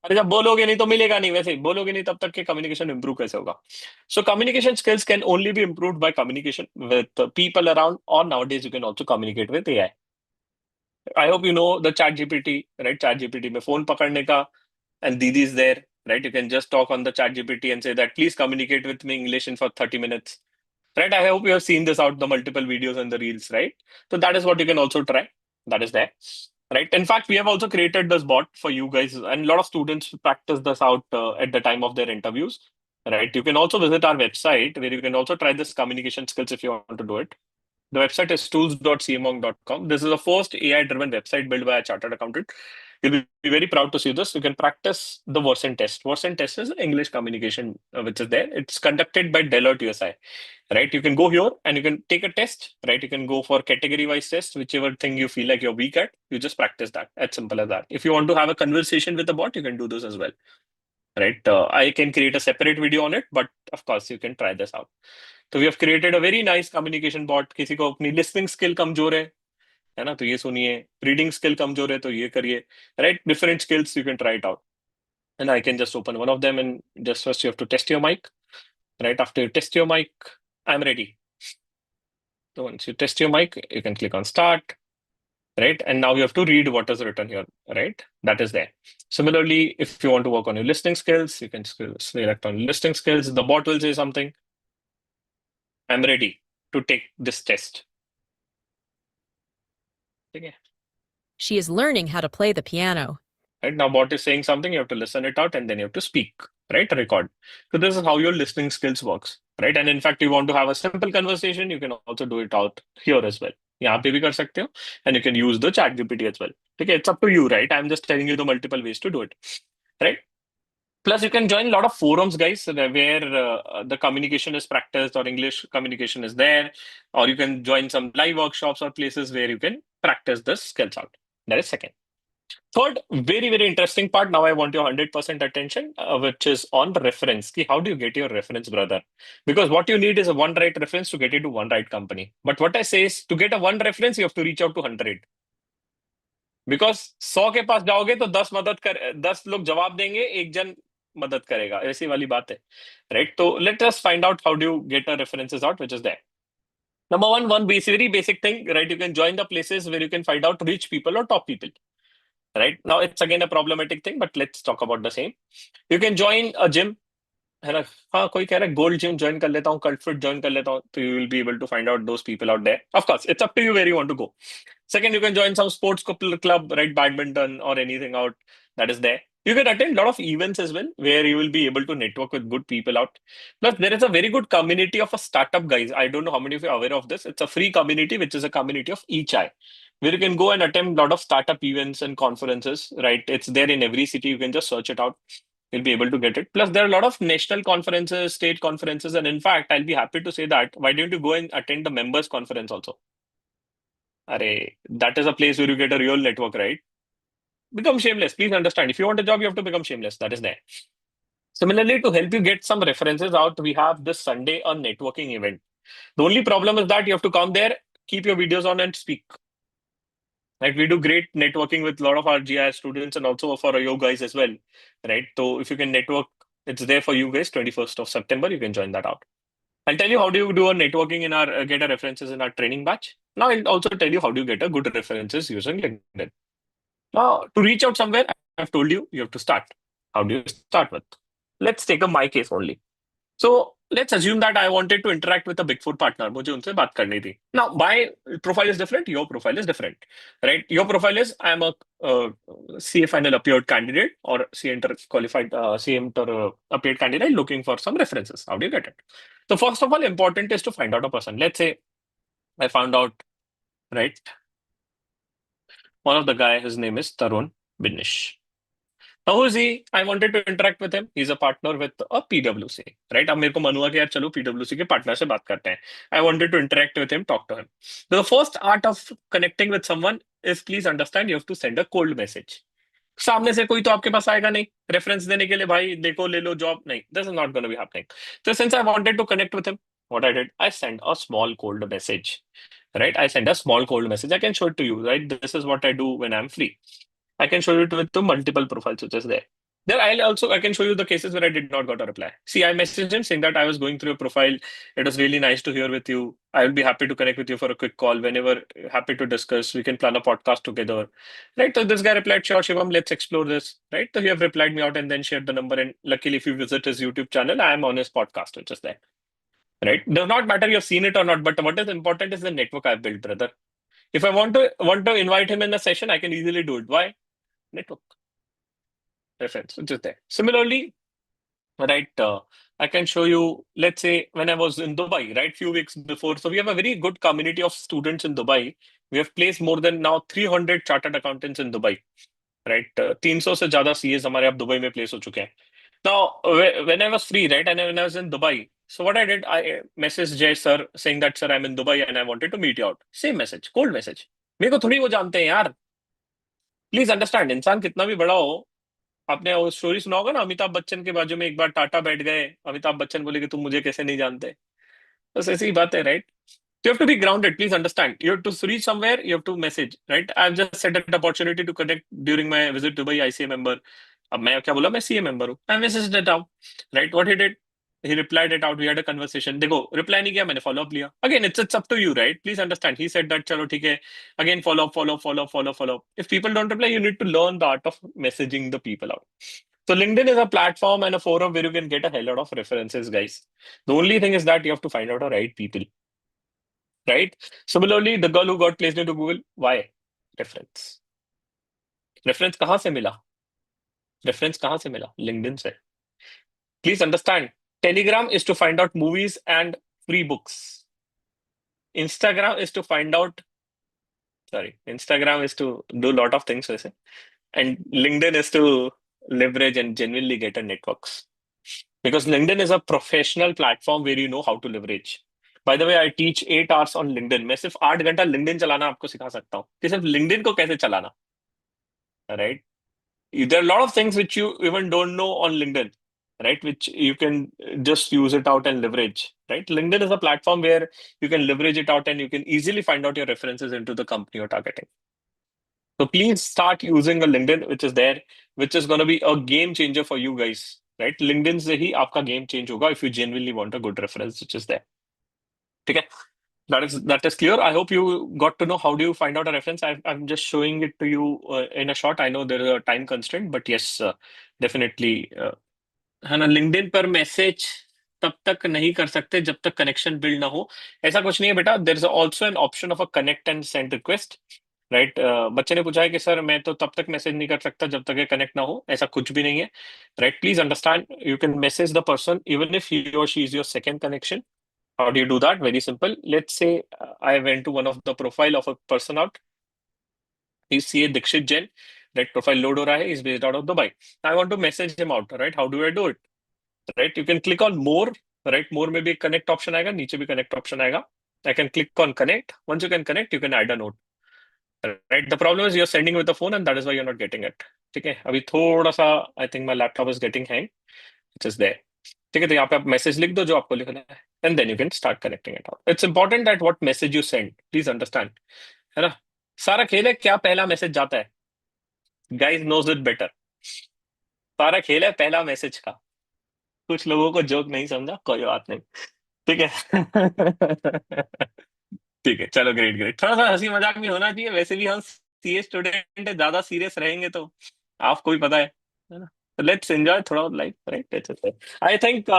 अरे जब बोलोगे नहीं तो मिलेगा नहीं, वैसे ही बोलोगे नहीं तब तक के कम्युनिकेशन इंप्रूव कैसे होगा? So communication skills can only be improved by communication with people around, और now days you can also communicate with AI. I hope you know the chat GPT, right? Chat GPT में phone पकड़ने का, and Didi is there, right? You can just talk on the chat GPT and say that please communicate with me English in for 30 minutes, right? I hope you have seen this out, the multiple videos and the reels, right? So that is what you can also try. That is there, right? In fact, we have also created this bot for you guys, and a lot of students practice this out at the time of their interviews, right? You can also visit our website where you can also try this communication skills if you want to do it. The website is tools.cmonk.com. This is the first AI-driven website built by a chartered accountant. You'll be very proud to see this. You can practice the Version test. Version test is an English communication which is there. It's conducted by Deloitte USI, right? You can go here and you can take a test, right? You can go for category-wise test, whichever thing you feel like you're weak at. You just practice that. As simple as that. If you want to have a conversation with the bot, you can do this as well, right? I can create a separate video on it, but of course, you can try this out. तो we have created a very nice communication bot. किसी को अपनी listening skill कमजोर है ना, तो ये सुनिए। रीडिंग स्किल कमजोर है तो ये करिए, right? Different skills you can try it out, and I can just open one of them and just first you have to test your mic, right? After you test your mic, I am ready. So once you test your mic, you can click on start, right? And now you have to read what is written here, right? That is there. Similarly, if you want to work on your listening skills, you can select on listening skills. The bot will say something. I'm ready to take this test. Okay. She is learning how to play the piano. Right now, bot is saying something, you have to listen it out and then you have to speak, right? Record. So this is how your listening skills works, right? And in fact, you want to have a simple conversation, you can also do it out here as well. यहाँ पे भी कर सकते हो, and you can use the chat GPT as well. Okay, it's up to you, right? I'm just telling you the multiple ways to do it, right? Plus, you can join a lot of forums, guys, where the communication is practiced or English communication is there, or you can join some live workshops or places where you can practice the skills out. That is second. Third, very, very interesting part. Now I want your 100% attention, which is on the reference. Ki how do you get your reference, brother? Because what you need is a one right reference to get into one right company. But what I say is, to get a one reference, you have to reach out to 100. Because 100 के पास जाओगे तो 10 लोग जवाब देंगे, एक जन मदद करेगा, ऐसी वाली बात है, राइट? तो let us find out how do you get a references out, which is there. Number one very basic thing, right? You can join the places where you can find out rich people or top people, right? Now it's again a problematic thing, but let's talk about the same. You can join a gym, है ना? हाँ, कोई कह रहा है gold gym join कर लेता हूँ, कल्ट फिट ज्वाइन कर लेता हूँ, तो you will be able to find out those people out there. Of course it's up to you where you want to go. Second, you can join some sports club, right? Badminton or anything out that is there. You can attend a lot of events as well, where you will be able to network with good people out. Plus, there is a very good community of a startup, guys. I don't know how many of you are aware of this. It's a free community, which is a community of each eye, where you can go and attend a lot of startup events and conferences, right? It's there in every city. You can just search it out. You'll be able to get it. Plus, there are a lot of national conferences, state conferences, and in fact, I'll be happy to say that. Why don't you go and attend the members conference also? Array, that is a place where you get a real network, right? Become shameless. Please understand. If you want a job, you have to become shameless. That is there. Similarly, to help you get some references out, we have this Sunday a networking event. The only problem is that you have to come there, keep your videos on, and speak. Like, we do great networking with a lot of our GIS students and also for you guys as well, right? So if you can network, it's there for you guys. 21st of September, you can join that out. I'll tell you how do you do a networking in our get a references in our training batch. Now I'll also tell you how do you get a good references using LinkedIn. Now, to reach out somewhere, I've told you, you have to start. How do you start with? Let's take my case only. So let's assume that I wanted to interact with a Big Four partner. मुझे उनसे बात करनी थी. Now, my profile is different. Your profile is different, right? Your profile is I'm a CA final appeared candidate or CA inter qualified CA inter appeared candidate looking for some references. How do you get it? So first of all, important is to find out a person. Let's say I found out, right? One of the guy, his name is Tarun Binish. Now, who is he? I wanted to interact with him. He's a partner with a PwC, right? अब मेरे को मन हुआ कि यार चलो PwC के partner से बात करते हैं. I wanted to interact with him, talk to him. The first art of connecting with someone is, please understand, you have to send a cold message. सामने से कोई तो आपके पास आएगा नहीं रेफरेंस देने के लिए, भाई देखो ले लो जॉब, नहीं. This is not going to be happening. So since I wanted to connect with him, what I did, I sent a small cold message, right? I sent a small cold message. I can show it to you, right? This is what I do when I'm free. I can show you with the multiple profiles which is there. There, I can show you the cases where I did not got a reply. See, I messaged him saying that I was going through your profile. It was really nice to hear with you. I will be happy to connect with you for a quick call whenever happy to discuss. We can plan a podcast together. Right. So this guy replied, sure, Shivam, let's explore this. Right. So he have replied me out and then shared the number. And luckily, if you visit his YouTube channel, I am on his podcast, which is there. Right. Does not matter you've seen it or not, but what is important is the network I've built, brother. If I want to invite him in a session, I can easily do it. Why? Network reference, which is there. Similarly, right, I can show you, let's say when I was in Dubai, right, few weeks before. So we have a very good community of students in Dubai. We have placed more than now 300 chartered accountants in Dubai, right? 300 से ज्यादा CS हमारे अब Dubai में place हो चुके हैं. Now, when I was free, right, and when I was in Dubai, so what I did, I messaged Jay sir saying that sir, I'm in Dubai and I wanted to meet you out. Same message, cold message. मेरे को थोड़ी वो जानते हैं यार. Please understand, इंसान कितना भी बड़ा हो, आपने वो स्टोरी सुना होगा ना, अमिताभ बच्चन के बाजू में एक बार टाटा बैठ गए, अमिताभ बच्चन बोले कि तुम मुझे कैसे नहीं जानते. बस ऐसी ही बात है, right? You have to be grounded. Please understand. You have to reach somewhere. You have to message, right? I've just set an opportunity to connect during my visit to Dubai. ICA member. अब मैं क्या बोला, मैं CA member हूँ. I messaged it out, right? What he did, he replied it out. We had a conversation. देखो, reply नहीं किया, मैंने follow up लिया. Again, it's up to you, right? Please understand. He said that चलो ठीक है. Again, follow up, follow up, follow up, follow up, follow up. If people don't reply, you need to learn the art of messaging the people out. So LinkedIn is a platform and a forum where you can get a hell lot of references, guys. The only thing is that you have to find out the right people, right? Similarly, the girl who got placed into Google, why? Reference. Reference कहाँ से मिला? Reference कहाँ से मिला? LinkedIn से. Please understand. Telegram is to find out movies and free books. Instagram is to find out. Sorry, Instagram is to do a lot of things वैसे. And LinkedIn is to leverage and genuinely get a networks. Because LinkedIn is a professional platform where you know how to leverage. By the way, I teach 8 hours on LinkedIn. मैं सिर्फ 8 घंटा LinkedIn चलाना आपको सिखा सकता हूँ कि सिर्फ LinkedIn को कैसे चलाना, right? There are a lot of things which you even don't know on LinkedIn, right? Which you can just use it out and leverage, right? LinkedIn is a platform where you can leverage it out and you can easily find out your references into the company you're targeting. So please start using a LinkedIn, which is there, which is going to be a game changer for you guys, right? LinkedIn से ही आपका game change होगा if you genuinely want a good reference, which is there. ठीक है? That is clear. I hope you got to know how do you find out a reference. I'm just showing it to you in a short. I know there is a time constraint, but yes, definitely. है ना, LinkedIn पर message तब तक नहीं कर सकते जब तक कनेक्शन बिल्ड ना हो. ऐसा कुछ नहीं है बेटा. There is also an option of a connect and send request, right? बच्चे ने पूछा है कि सर मैं तो तब तक मैसेज नहीं कर सकता जब तक ये कनेक्ट ना हो. ऐसा कुछ भी नहीं है, right? Please understand, you can message the person even if he और she is your second connection. How do you do that? Very simple. Let's say I went to one of the profile of a person out. He's CA Dikshit Jain. That profile load हो रहा है. He's based out of Dubai. I want to message him out. Right? How do I do it? Right? You can click on more. Right? More में भी connect option आएगा. नीचे भी connect option आएगा. I can click on connect. Once you can connect, you can add a note. Right? The problem is you're sending with the phone, and that is why you're not getting it. ठीक है? अभी थोड़ा सा I think my laptop is getting hang. It is there. ठीक है, तो यहाँ पे आप मैसेज लिख दो जो आपको लिखना है, and then you can start connecting it out. It's important that what message you send, please understand, है ना? सारा खेल है क्या पहला मैसेज जाता है. Guys knows it better. सारा खेल है पहला मैसेज का. कुछ लोगों को जोक नहीं समझा, कोई बात नहीं. ठीक है. ठीक है, चलो, ग्रेट ग्रेट. थोड़ा सा हंसी मजाक भी होना चाहिए. वैसे भी हम सीए स्टूडेंट है, ज्यादा सीरियस रहेंगे तो आपको भी पता है ना? लेट्स एंजॉय थोड़ा life, right? I think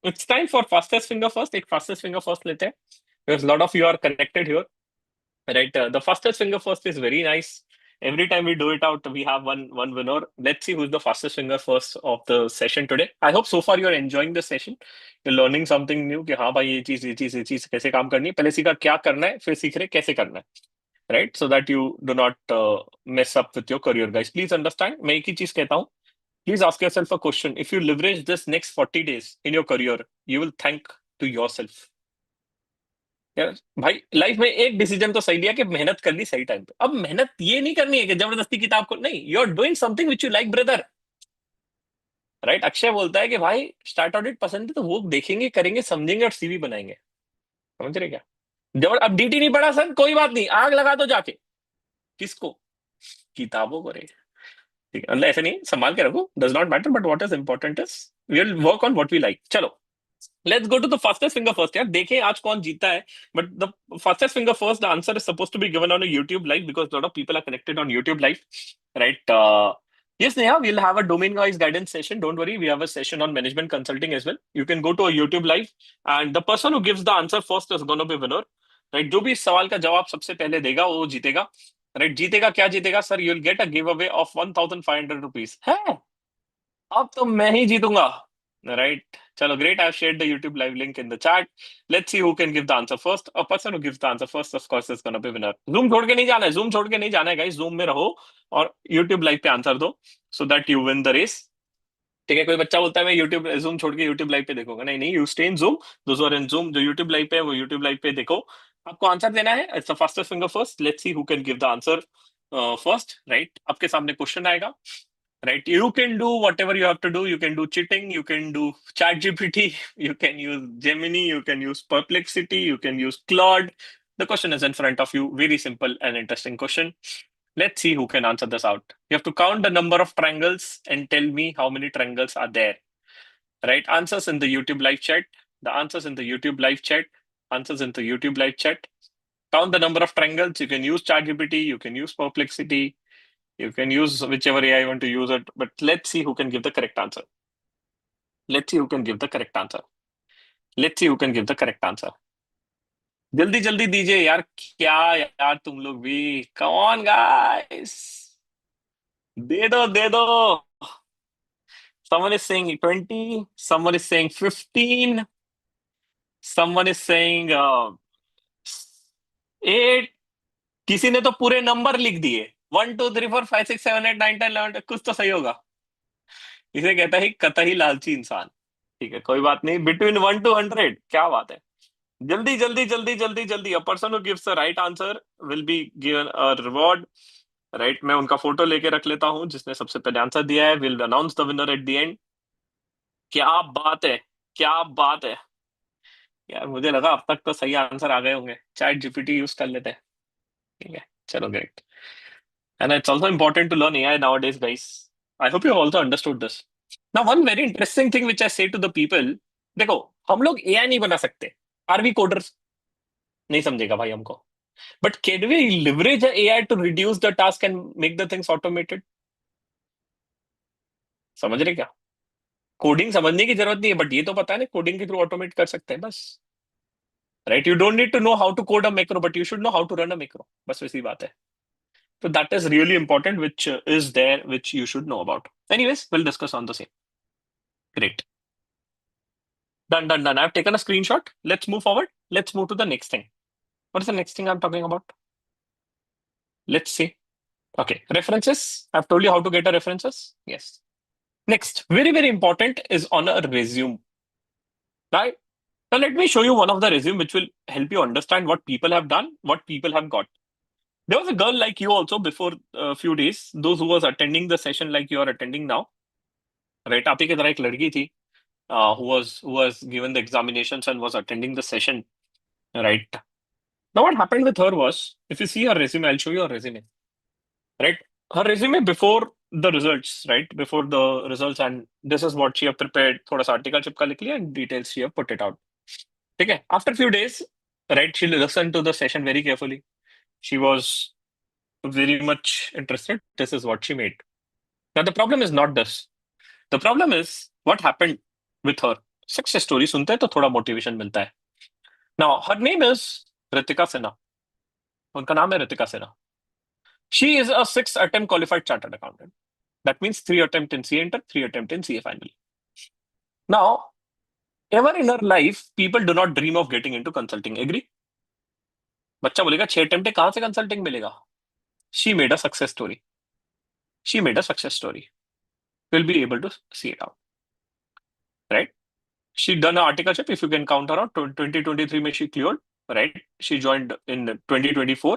it's time for fastest finger first. एक फास्टेस्ट फिंगर फर्स्ट लेते हैं, because lot of you are connected here, right? The fastest finger first is very nice. Every time we do it out, we have one winner. Let's see who's the fastest finger first of the session today. I hope so far you're enjoying the session. You're learning something new कि हाँ भाई ये चीज कैसे काम करनी है. पहले सीखा क्या करना है, फिर सीख रहे कैसे करना है, right? So that you do not mess up with your career, guys. Please understand. मैं एक ही चीज कहता हूँ. Please ask yourself a question. If you leverage this next 40 days in your career, you will thank to yourself. यार भाई, life में एक decision तो सही लिया कि मेहनत कर ली सही टाइम पे. अब मेहनत ये नहीं करनी है कि जबरदस्ती किताब को नहीं. You are doing something which you like, brother, right? Akshay बोलता है कि भाई स्टार्ट ऑडिट पसंद है तो वो देखेंगे, करेंगे, समझेंगे और सीवी बनाएंगे. समझ रहे क्या? जब अब डीटी नहीं पढ़ा सर, कोई बात नहीं, आग लगा दो जाके. किसको? किताबों को रे. ठीक है, मतलब ऐसे नहीं, संभाल के रखो, does not matter, but what is important is we will work on what we like. चलो, let's go to the fastest finger first. यार देखें आज कौन जीता है। But the fastest finger first, the answer is suppose to be given on YouTube live because a lot of people are connected on YouTube live, right? Yes, Neha, we'll have a domain wise guidance session. Don't worry, we have a session on management consulting as well. You can go to a YouTube live, and the person who gives the answer first is going to be winner, right? जो भी इस सवाल का जवाब सबसे पहले देगा वो जीतेगा, राइट? जीतेगा क्या जीतेगा sir? You will get a give away of 1,500 rupees है। अब तो मैं ही जीतूंगा, राइट? चलो, great, I have shared the YouTube live link in the chat. Let's see who can give the answer first. A person who gives the answer first of course is gonna B winner. Zoom छोड़ के नहीं जाना है, zoom छोड़ के नहीं जाना है गाइस, जूम में रहो और यूट्यूब लाइव पे आंसर दो, so that you win the race. ठीक है, कोई बच्चा बोलता है मैं यूट्यूब जूम छोड़ के यूट्यूब लाइव पे देखूंगा, नहीं नहीं, you stay in Zoom. Those are in Zoom, जो यूट्यूब लाइव पे है वो यूट्यूब लाइव पे देखो। आपको आंसर देना है, it's the fastest finger first. Let's see who can give the answer first, right? आपके सामने क्वेश्चन आएगा, right? You can do whatever you have to do. You can do cheating, you can do chat gpt, you can use Gemini, you can use Perplexity, you can use Claude. The question is in front of you, very simple and interesting question. Let's see who can answer this out. You have to count the number of triangles and tell me how many triangles are there, right? Answers in the YouTube live chat. The answers in the YouTube live chat. Answers in the YouTube live chat. Count the number of triangles. You can use chat gpt, you can use Perplexity, you can use whichever AI you want to use it, but let's see who can give the correct answer. Let's see who can give the correct answer. Let's see who can give the correct answer. जल्दी जल्दी दीजिए यार, क्या यार तुम लोग भी, come on guys, दे दो दे दो। Someone is saying 20, someone is saying 15, someone is saying 8। किसी ने तो पूरे नंबर लिख दिए, 1 2 3 4 5 6 7 8 9 10 11, कुछ तो सही होगा। इसे कहता है कतई लालची इंसान। ठीक है, कोई बात नहीं, बिटवीन 1 to 100, क्या बात है। जल्दी जल्दी जल्दी जल्दी जल्दी, a person who gives the right answer will be given a reward, right? मैं उनका फोटो लेके रख लेता हूँ जिसने सबसे पहले आंसर दिया है। Will announce the winner at the end. क्या बात है, क्या बात है। यार मुझे लगा अब तक तो सही आंसर आ गए होंगे, चैट जीपीटी यूज कर लेते हैं। ठीक है, चलो, great. And it's also important to learn AI now days guys. I hope you also understood this. Now one very interesting thing which I say to the people, देखो, हम लोग AI नहीं बना सकते, आर वी कोडर्स, नहीं समझेगा भाई हमको। But can we leverage AI to reduce the task and make the things automated? समझ रहे क्या? कोडिंग समझने की जरूरत नहीं है, बट ये तो पता है ना, कोडिंग के थ्रू ऑटोमेट कर सकते हैं बस, right? You don't need to know how to code a macro, but you should know how to run a macro, बस वैसी बात है। तो that is really important, which is there, which you should know about. Anyways, will discuss on the same. Great, done done done, I've taken a screenshot. Let's move forward. Let's move to the next thing. What is the next thing I'm talking about? Let's see. Okay, references. I've told you how to get a references. Yes. Next, very, very important is on a resume. Right? Now, let me show you one of the resume which will help you understand what people have done, what people have got. There was a girl like you also before a few days, those who was attending the session like you are attending now. Right? आप ही की तरह एक लड़की थी, who was given the examinations and was attending the session. Right? Now, what happened with her was, if you see her resume, I'll show you her resume. Right? Her resume before the results, right? Before the results, and this is what she have prepared. थोड़ा सा article चिपका लिख लिया and details she have put it out. ठीक है? After a few days, right? She listened to the session very carefully. She was very much interested. This is what she made. Now the problem is not this. The problem is what happened with her. Success story सुनते हैं तो थोड़ा motivation मिलता है. Now her name is Ritika Sinha. उनका नाम है Ritika Sinha. She is a sixth attempt qualified chartered accountant. That means 3 attempt in CA Inter, 3 attempt in CA final. Now, ever in her life, people do not dream of getting into consulting. Agree? बच्चा बोलेगा 6 attempt है, कहाँ से consulting मिलेगा? She made a success story. She made a success story. We'll be able to see it out. Right? She done an articleship. If you can count her out, 2023 में she cleared. Right? She joined in 2024.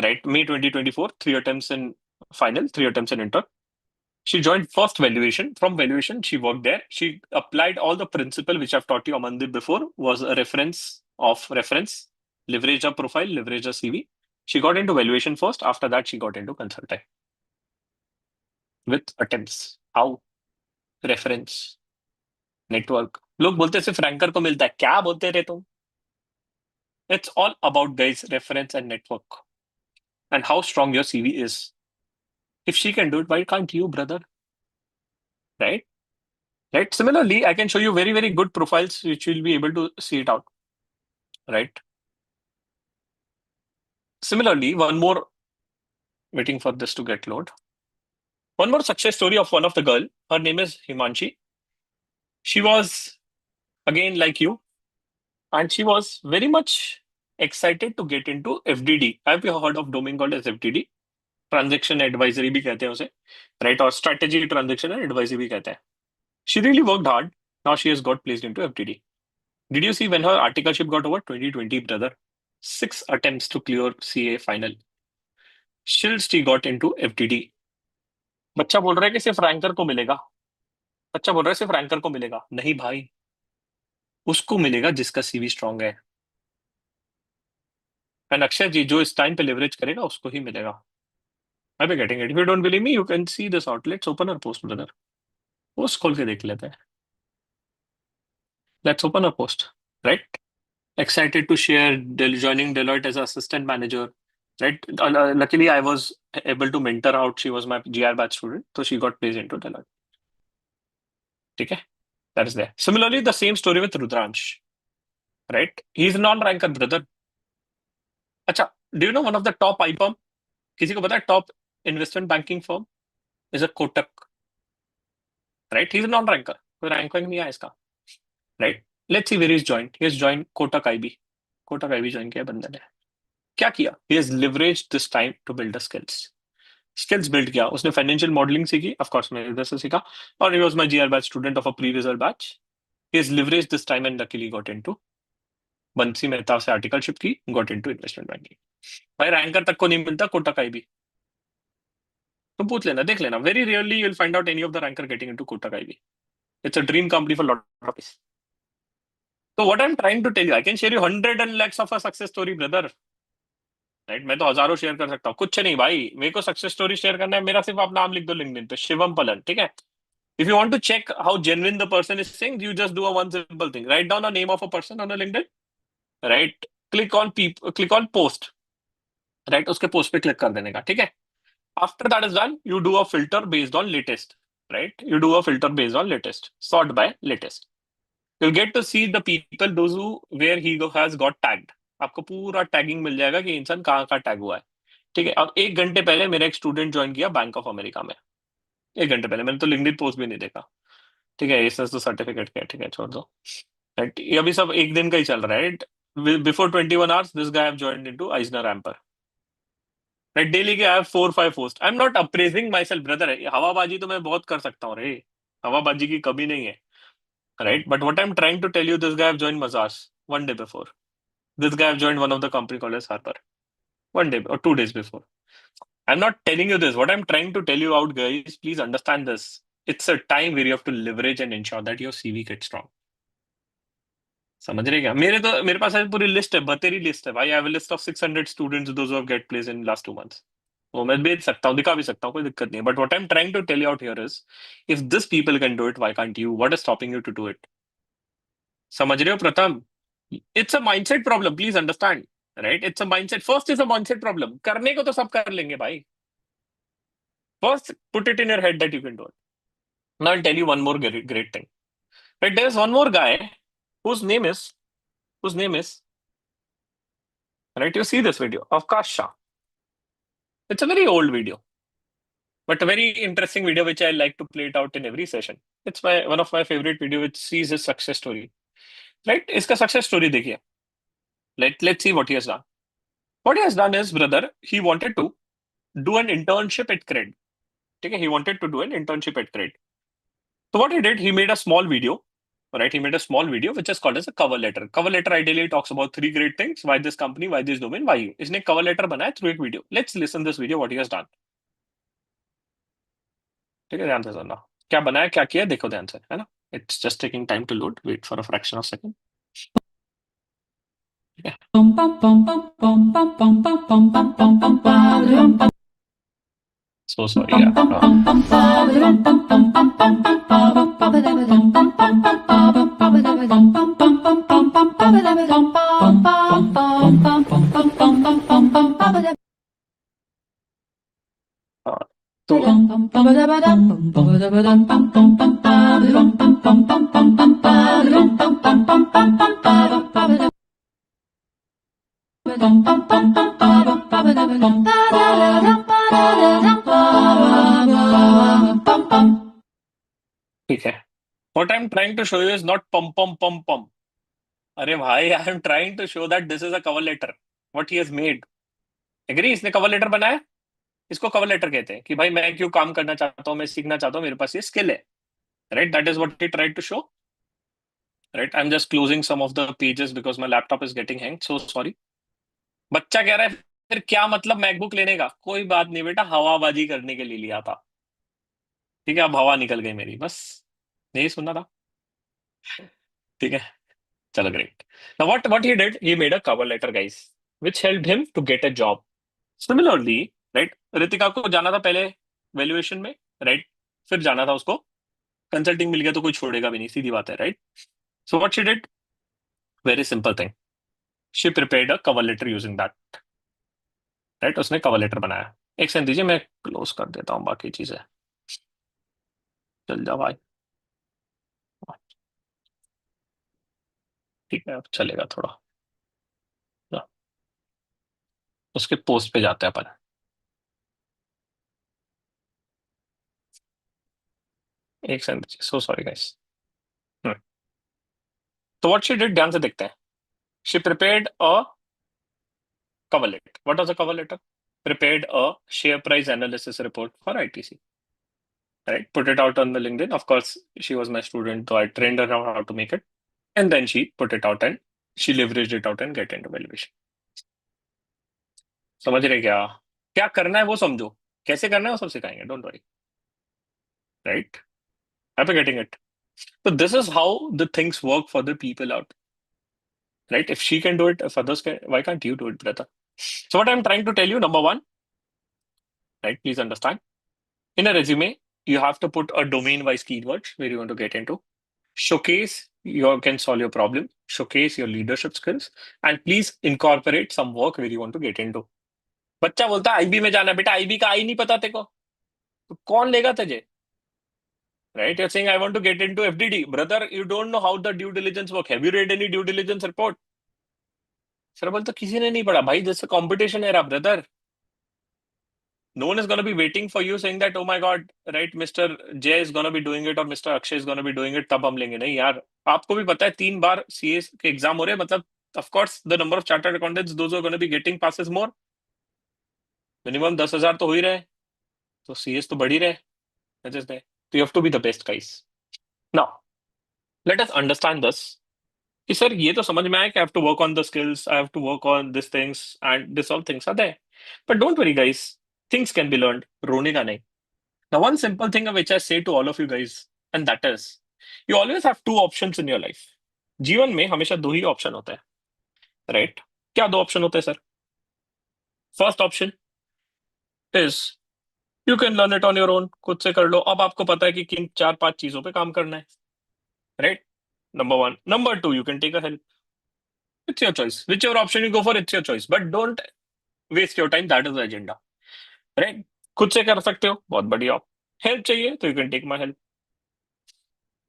Right? May 2024, 3 attempts in final, 3 attempts in inter. She joined first valuation. From valuation, she worked there. She applied all the principle which I've taught you, Amandeep, before, was a reference of reference, leverage a profile, leverage a CV. She got into valuation first. After that, she got into consulting. with attempts. How? Reference, network. लोग बोलते हैं सिर्फ ranker को मिलता है, क्या बोलते रहे तुम? It's all about guys reference and network and how strong your CV is. If she can do it, why can't you, brother? Right? Right. Similarly, I can show you very, very good profiles which will be able to see it out. Right. Similarly, one more, waiting for this to get load. One more success story of one of the girl. Her name is Himanshi. She was again like you, and she was very much excited to get into FDD. Have you heard of domain called as FDD? Transaction advisory भी कहते हैं उसे, right? और strategy transaction and advisory भी कहते हैं. She really worked hard. Now she has got placed into FDD. Did you see when her articleship got over? 2020, brother. 6 attempts to clear CA final. Still she got into FDD. बच्चा बोल रहा है कि सिर्फ ranker को मिलेगा. बच्चा बोल रहा है सिर्फ रैंकर को मिलेगा. नहीं भाई, उसको मिलेगा जिसका सीवी स्ट्रांग है. एंड अक्षय जी जो इस टाइम पे लेवरेज करेगा उसको ही मिलेगा. I be getting it. If you don't believe me, you can see this out. Let's open our post, brother. Post खोल के देख लेते हैं. Let's open our post. Right. Excited to share joining Deloitte as assistant manager. Right. Luckily, I was able to mentor out. She was my GR batch student, so she got placed into Deloitte. Okay, that is there. Similarly, the same story with Rudransh. Right, he's a non-ranker, brother. अच्छा, do you know one of the top IPM? किसी को पता है top investment banking firm is a Kotak. Right, he's a non-ranker. कोई rank नहीं है इसका. Right. Let's see where he's joined. He has joined Kotak IB. Kotak IB join किया बंदे ने. क्या किया? He has leveraged this time to build the skills build किया. उसने फाइनेंशियल मॉडलिंग सीखी, ऑफ कोर्स मैंने इधर से सीखा, और he was my GR batch student of a previous batch. He has leveraged this time and luckily got into बंसी मेहता से आर्टिकलशिप की, got into investment banking. भाई रैंकर तक को नहीं मिलता कोटा का भी. तुम पूछ लेना, देख लेना. Very rarely you'll find out any of the ranker getting into Kotak IB. It's a dream company for lot of us. So what I'm trying to tell you, I can share you 100 and lakhs of a success story, brother. Right. मैं तो हजारों share कर सकता हूँ. कुछ नहीं भाई, मेरे को सक्सेस स्टोरी शेयर करना है, मेरा सिर्फ आप नाम लिख दो लिंक्डइन पे, शिवम पलन. ठीक है. If you want to check how genuine the person is saying, you just do a one simple thing. Write down a name of a person on a LinkedIn. Right. Click on click on post. Right. उसके post पे click कर देने का. ठीक है. After that is done, you do a filter based on latest. Right. You do a filter based on latest. Sort by latest. You'll get to see the people those who where he has got tagged. आपको पूरा tagging मिल जाएगा कि इंसान कहाँ कहाँ tag हुआ है. ठीक है. अब 1 घंटे पहले मेरा एक स्टूडेंट ज्वाइन किया बैंक ऑफ अमेरिका में. 1 घंटे पहले. मैंने तो लिंक्डइन पोस्ट भी नहीं देखा. ठीक है. इसने तो सर्टिफिकेट किया. ठीक है, छोड़ दो. राइट. ये अभी सब एक दिन का ही चल रहा है. Right. Before 21 hours this guy have joined into EisnerAmper. Right. Daily के I have 4-5 post. I am not appraising myself, brother. हवाबाजी तो मैं बहुत कर सकता हूँ रे. हवाबाजी की कमी नहीं है. Right. But what I am trying to tell you, this guy have joined Mazars 1 day before. This guy have joined one of the company called as Harper 1 day or 2 days before. I'm not telling you this. What I'm trying to tell you out, guys, please understand this. It's a time where you have to leverage and ensure that your CV gets strong. समझ रहे क्या? मेरे पास पूरी list है, बतेरी list है भाई. I have a list of 600 students those have get place in last 2 months. वो मैं भेज सकता हूँ, दिखा भी सकता हूँ, कोई दिक्कत नहीं है. But what I am trying to tell you out here is, if this people can do it, why can't you? What is stopping you to do it? समझ रहे हो Pratham? It's a mindset problem, please understand. Right. It's a mindset. First is a mindset problem. करने को तो सब कर लेंगे भाई. First put it in your head that you can do it. Now I tell you one more great thing. Right, there is one more guy whose name is right, you see this video of Kash Shah. It's a very old video, but a very interesting video which I like to play it out in every session. It's one of my favorite video which sees his success story. Right, इसका success story देखिए. Let's see what he has done. What he has done is, brother, he wanted to do an internship at Cred. Okay, he wanted to do an internship at Cred. So what he did, he made a small video. Right, he made a small video which is called as a cover letter. Cover letter ideally talks about 3 great things: why this company, why this domain, why you. इसने cover letter बनाया through एक video. Let's listen this video what he has done. ठीक है, ध्यान से सुनना. क्या बनाया, क्या किया, देखो ध्यान से, है ना? It's just taking time to load. Wait for a fraction of a second. ठीक है. So sorry, yeah. हाँ, तो ठीक है. What I'm trying to show you is not pum pum pum pum. अरे भाई, I am trying to show that this is a cover letter. What he has made. Agree? इसने cover letter बनाया. इसको cover letter कहते हैं कि भाई मैं क्यों काम करना चाहता हूँ, मैं सीखना चाहता हूँ, मेरे पास ये skill है. Right? That is what he tried to show. Right? I'm just closing some of the pages because my laptop is getting hanged. So sorry. बच्चा कह रहा है फिर क्या मतलब मैकबुक लेने का? कोई बात नहीं बेटा, हवाबाजी करने के लिए लिया था. ठीक है, अब हवा निकल गई मेरी, बस यही सुनना था. ठीक है, चलो great. Now what he did, he made a cover letter, guys, which helped him to get a job. Similarly, right, Ritika को जाना था पहले वैल्यूएशन में, right, फिर जाना था उसको कंसल्टिंग. मिल गया तो कोई छोड़ेगा भी नहीं, सीधी बात है, right? So what she did, very simple thing, she prepared a cover letter using that. right, उसने कवर लेटर बनाया. एक सेकंड दीजिए, मैं क्लोज कर देता हूँ बाकी चीजें. चल जा भाई. ठीक है, अब चलेगा थोड़ा. जा, उसके पोस्ट पे जाते हैं अपन. एक सेकंड दीजिए, सो सॉरी गाइस. तो व्हाट शी डिड, ध्यान से देखते हैं. She prepared a cover letter. What was the cover letter? Prepared a share price analysis report for ITC. Right? Put it out on the LinkedIn. Of course, she was my student, so I trained her on how to make it. And then she put it out and she leveraged it out and get into valuation. समझ रहे क्या? क्या करना है वो समझो, कैसे करना है वो सब सिखाएंगे, don't worry. Right? Are you getting it? So this is how the things work for the people out. Right? If she can do it, if others can, why can't you do it, brother? So what I'm trying to tell you, number one, right? Please understand. In a resume, you have to put a domain-wise keywords where you want to get into. Showcase your can solve your problem. Showcase your leadership skills, and please incorporate some work where you want to get into. बच्चा बोलता है IB में जाना, बेटा IB का आई नहीं पता तेको, तो कौन लेगा तुझे? Right? You're saying I want to get into FDD, brother. You don't know how the due diligence work. Have you read any due diligence report? Sir बोलता किसी ने नहीं पढ़ा भाई. जैसे कंपटीशन है रहा, brother. No one is going to be waiting for you saying that, oh my God, right, Mr. Jay is going to be doing it or Mr. Akshay is going to be doing it, तब हम लेंगे. नहीं यार, आपको भी पता है 3 बार CA के एग्जाम हो रहे हैं, मतलब of course the number of chartered accountants those who are going to be getting passes more, minimum 10,000 तो हो ही रहे, तो सीएस तो बढ़ ही रहे. That is there. So you have to be the best, guys. Now let us understand this. कि sir ये तो समझ में आया कि I have to work on the skills, I have to work on these things, and this all things are there. But don't worry, guys. Things can be learned. रोने का नहीं. Now, one simple thing which I say to all of you guys, and that is, you always have two options in your life. जीवन में हमेशा दो ही option होते हैं, right? क्या दो ऑप्शन होते हैं sir? First option is you can learn it on your own, खुद से कर लो. अब आपको पता है कि किन 4-5 चीजों पे काम करना है, right? Number one. Number two, you can take a help. It's your choice. Whichever option you go for, it's your choice. But don't waste your time, that is the agenda, right? खुद से कर सकते हो, बहुत बढ़िया. हेल्प चाहिए तो you can take my help.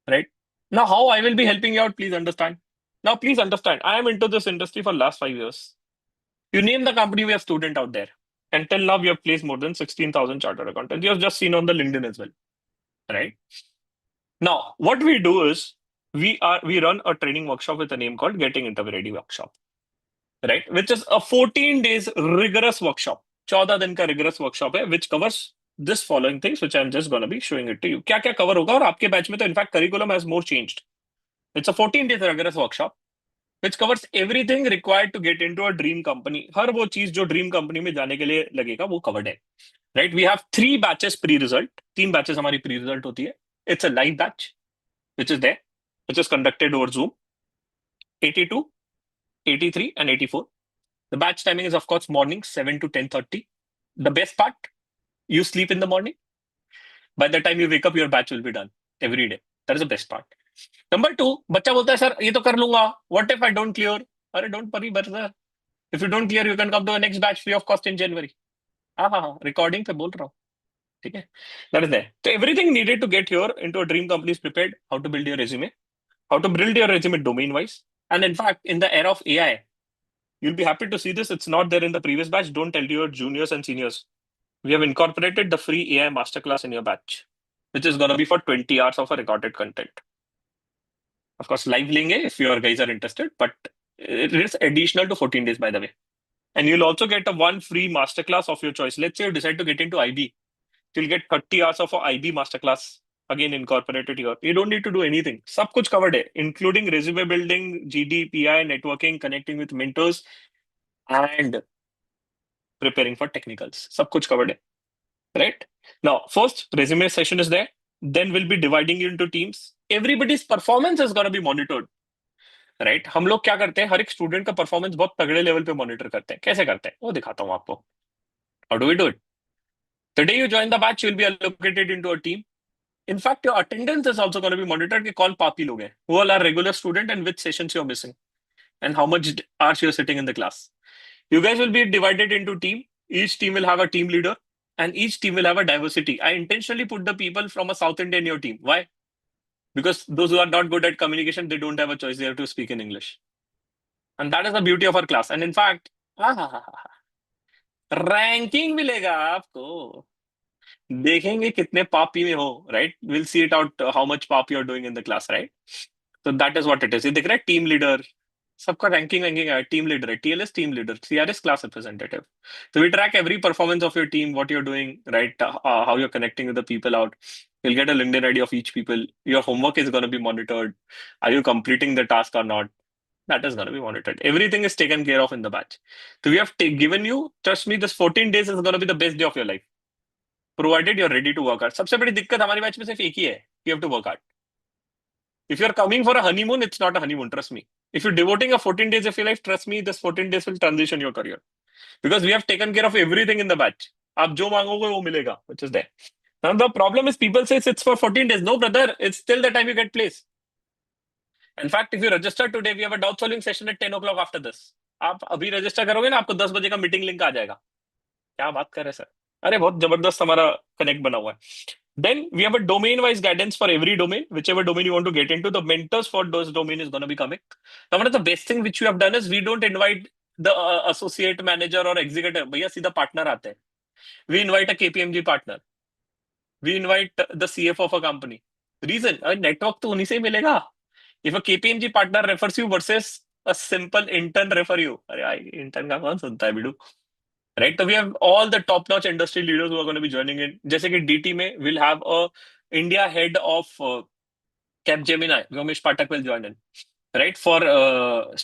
Right? Now, how I will be helping you out, please understand. Now, please understand, I am into this industry for last 5 years. You name the company, we have student out there. Until now, we have placed more than 16,000 chartered accountants. You have just seen on the LinkedIn as well, right? Now, what we do is we run a training workshop with a name called Getting Interview Ready Workshop, right? Which is a 14 days rigorous workshop. 14 दिन का rigorous workshop है, which covers this following things, which I'm just going to be showing it to you. क्या क्या cover होगा, और आपके batch में तो in fact curriculum has more changed. It's a 14 days rigorous workshop which covers everything required to get into a dream company. हर वो चीज जो ड्रीम कंपनी में जाने के लिए लगेगा वो कवर्ड है, right? We have 3 batches pre result. 3 batches हमारी प्री रिजल्ट होती है. It's a live batch which is there, which is conducted over Zoom. 82, 83 and 84. The batch timing is of course morning 7 to 10:30. The best part, You sleep in the morning. By the time you wake up, your batch will be done every day. That is the best part. Number two, बच्चा बोलता है sir ये तो कर लूंगा. What if I don't clear? अरे don't worry brother. If you don't clear, you can come to the next batch free of cost in January. हाँ, recording पे बोल रहा हूँ. ठीक है. That is there. So everything needed to get here into a dream company is prepared. How to build your resume. How to build your resume domain wise. And in fact, in the era of AI, you'll be happy to see this. It's not there in the previous batch. Don't tell your juniors and seniors. We have incorporated the free AI masterclass in your batch, which is going to be for 20 hours of a recorded content. Of course, live link if your guys are interested, but it is additional to 14 days, by the way. And you'll also get a one free masterclass of your choice. Let's say you decide to get into IB. You'll get 30 hours of a IB masterclass again incorporated here. You don't need to do anything. Sab kuch covered hai, including resume building, GDPI, networking, connecting with mentors, and preparing for technicals. Sab kuch covered hai, right? Now, first resume session is there. Then we'll be dividing you into teams. Everybody's performance is going to be monitored. Right हम लोग क्या करते हैं हर एक student का performance बहुत तगड़े level पे मॉनिटर करते हैं कैसे करते हैं वो दिखाता हूँ आपको how do we do it the day you join the batch you will be allocated into a team in fact your attendance is also going to be monitored कि कौन पापी लोग हैं who all are regular student and which sessions you're missing and how much hours you're sitting in the class you guys will be divided into team each team will have a team leader and each team will have a diversity I intentionally put the people from a South India in your team why because those who are not good at communication they don't have a choice they have to speak in English. And that is the beauty of our class. And in fact, ranking मिलेगा आपको देखेंगे कितने पापी में हो right will see it out how much पाप you are doing in the class right तो that is what it is ये दिख रहा है टीम लीडर सबका रैंकिंग वैंकिंग है टीम लीडर है TLs team leader CRs class representative so we track every performance of your team what you're doing right how you're connecting with the people out you'll get a LinkedIn ID of each people your homework is going to be monitored are you completing the task or not that is going to be monitored. Everything is taken care of in the batch. So we have given you, trust me, this 14 days is going to be the best day of your life. Provided you're ready to work hard. सबसे बड़ी दिक्कत हमारी batch में सिर्फ एक ही है. You have to work hard. If you're coming for a honeymoon, it's not a honeymoon, trust me. If you're devoting a 14 days of your life, trust me, this 14 days will transition your career. Because we have taken care of everything in the batch. आप जो मांगोगे वो मिलेगा, which is there. Now the problem is people say it's for 14 days. No, brother, it's till the time you get placed. In fact, if you register today, we have a doubt solving session at 10 o'clock after this. आप अभी register करोगे ना आपको 10 बजे का meeting link आ जाएगा क्या बात कर रहे हैं सर अरे बहुत जबरदस्त हमारा कनेक्ट बना हुआ है then we have a domain wise guidance for every domain whichever domain you want to get into the mentors for those domain is going to be coming now one of the best thing which we have done is we don't invite the associate manager or executive भैया सीधा partner आते हैं we invite a KPMG partner we invite the CFO of a company reason network तो उन्हीं से ही मिलेगा if a KPMG partner refers you versus a simple intern refer you अरे यार intern का कौन सुनता है बिडू right so we have all the top notch industry leaders who are going to be joining in जैसे कि DT में we'll have a India head of Capgemini Yomesh Patak will join in right for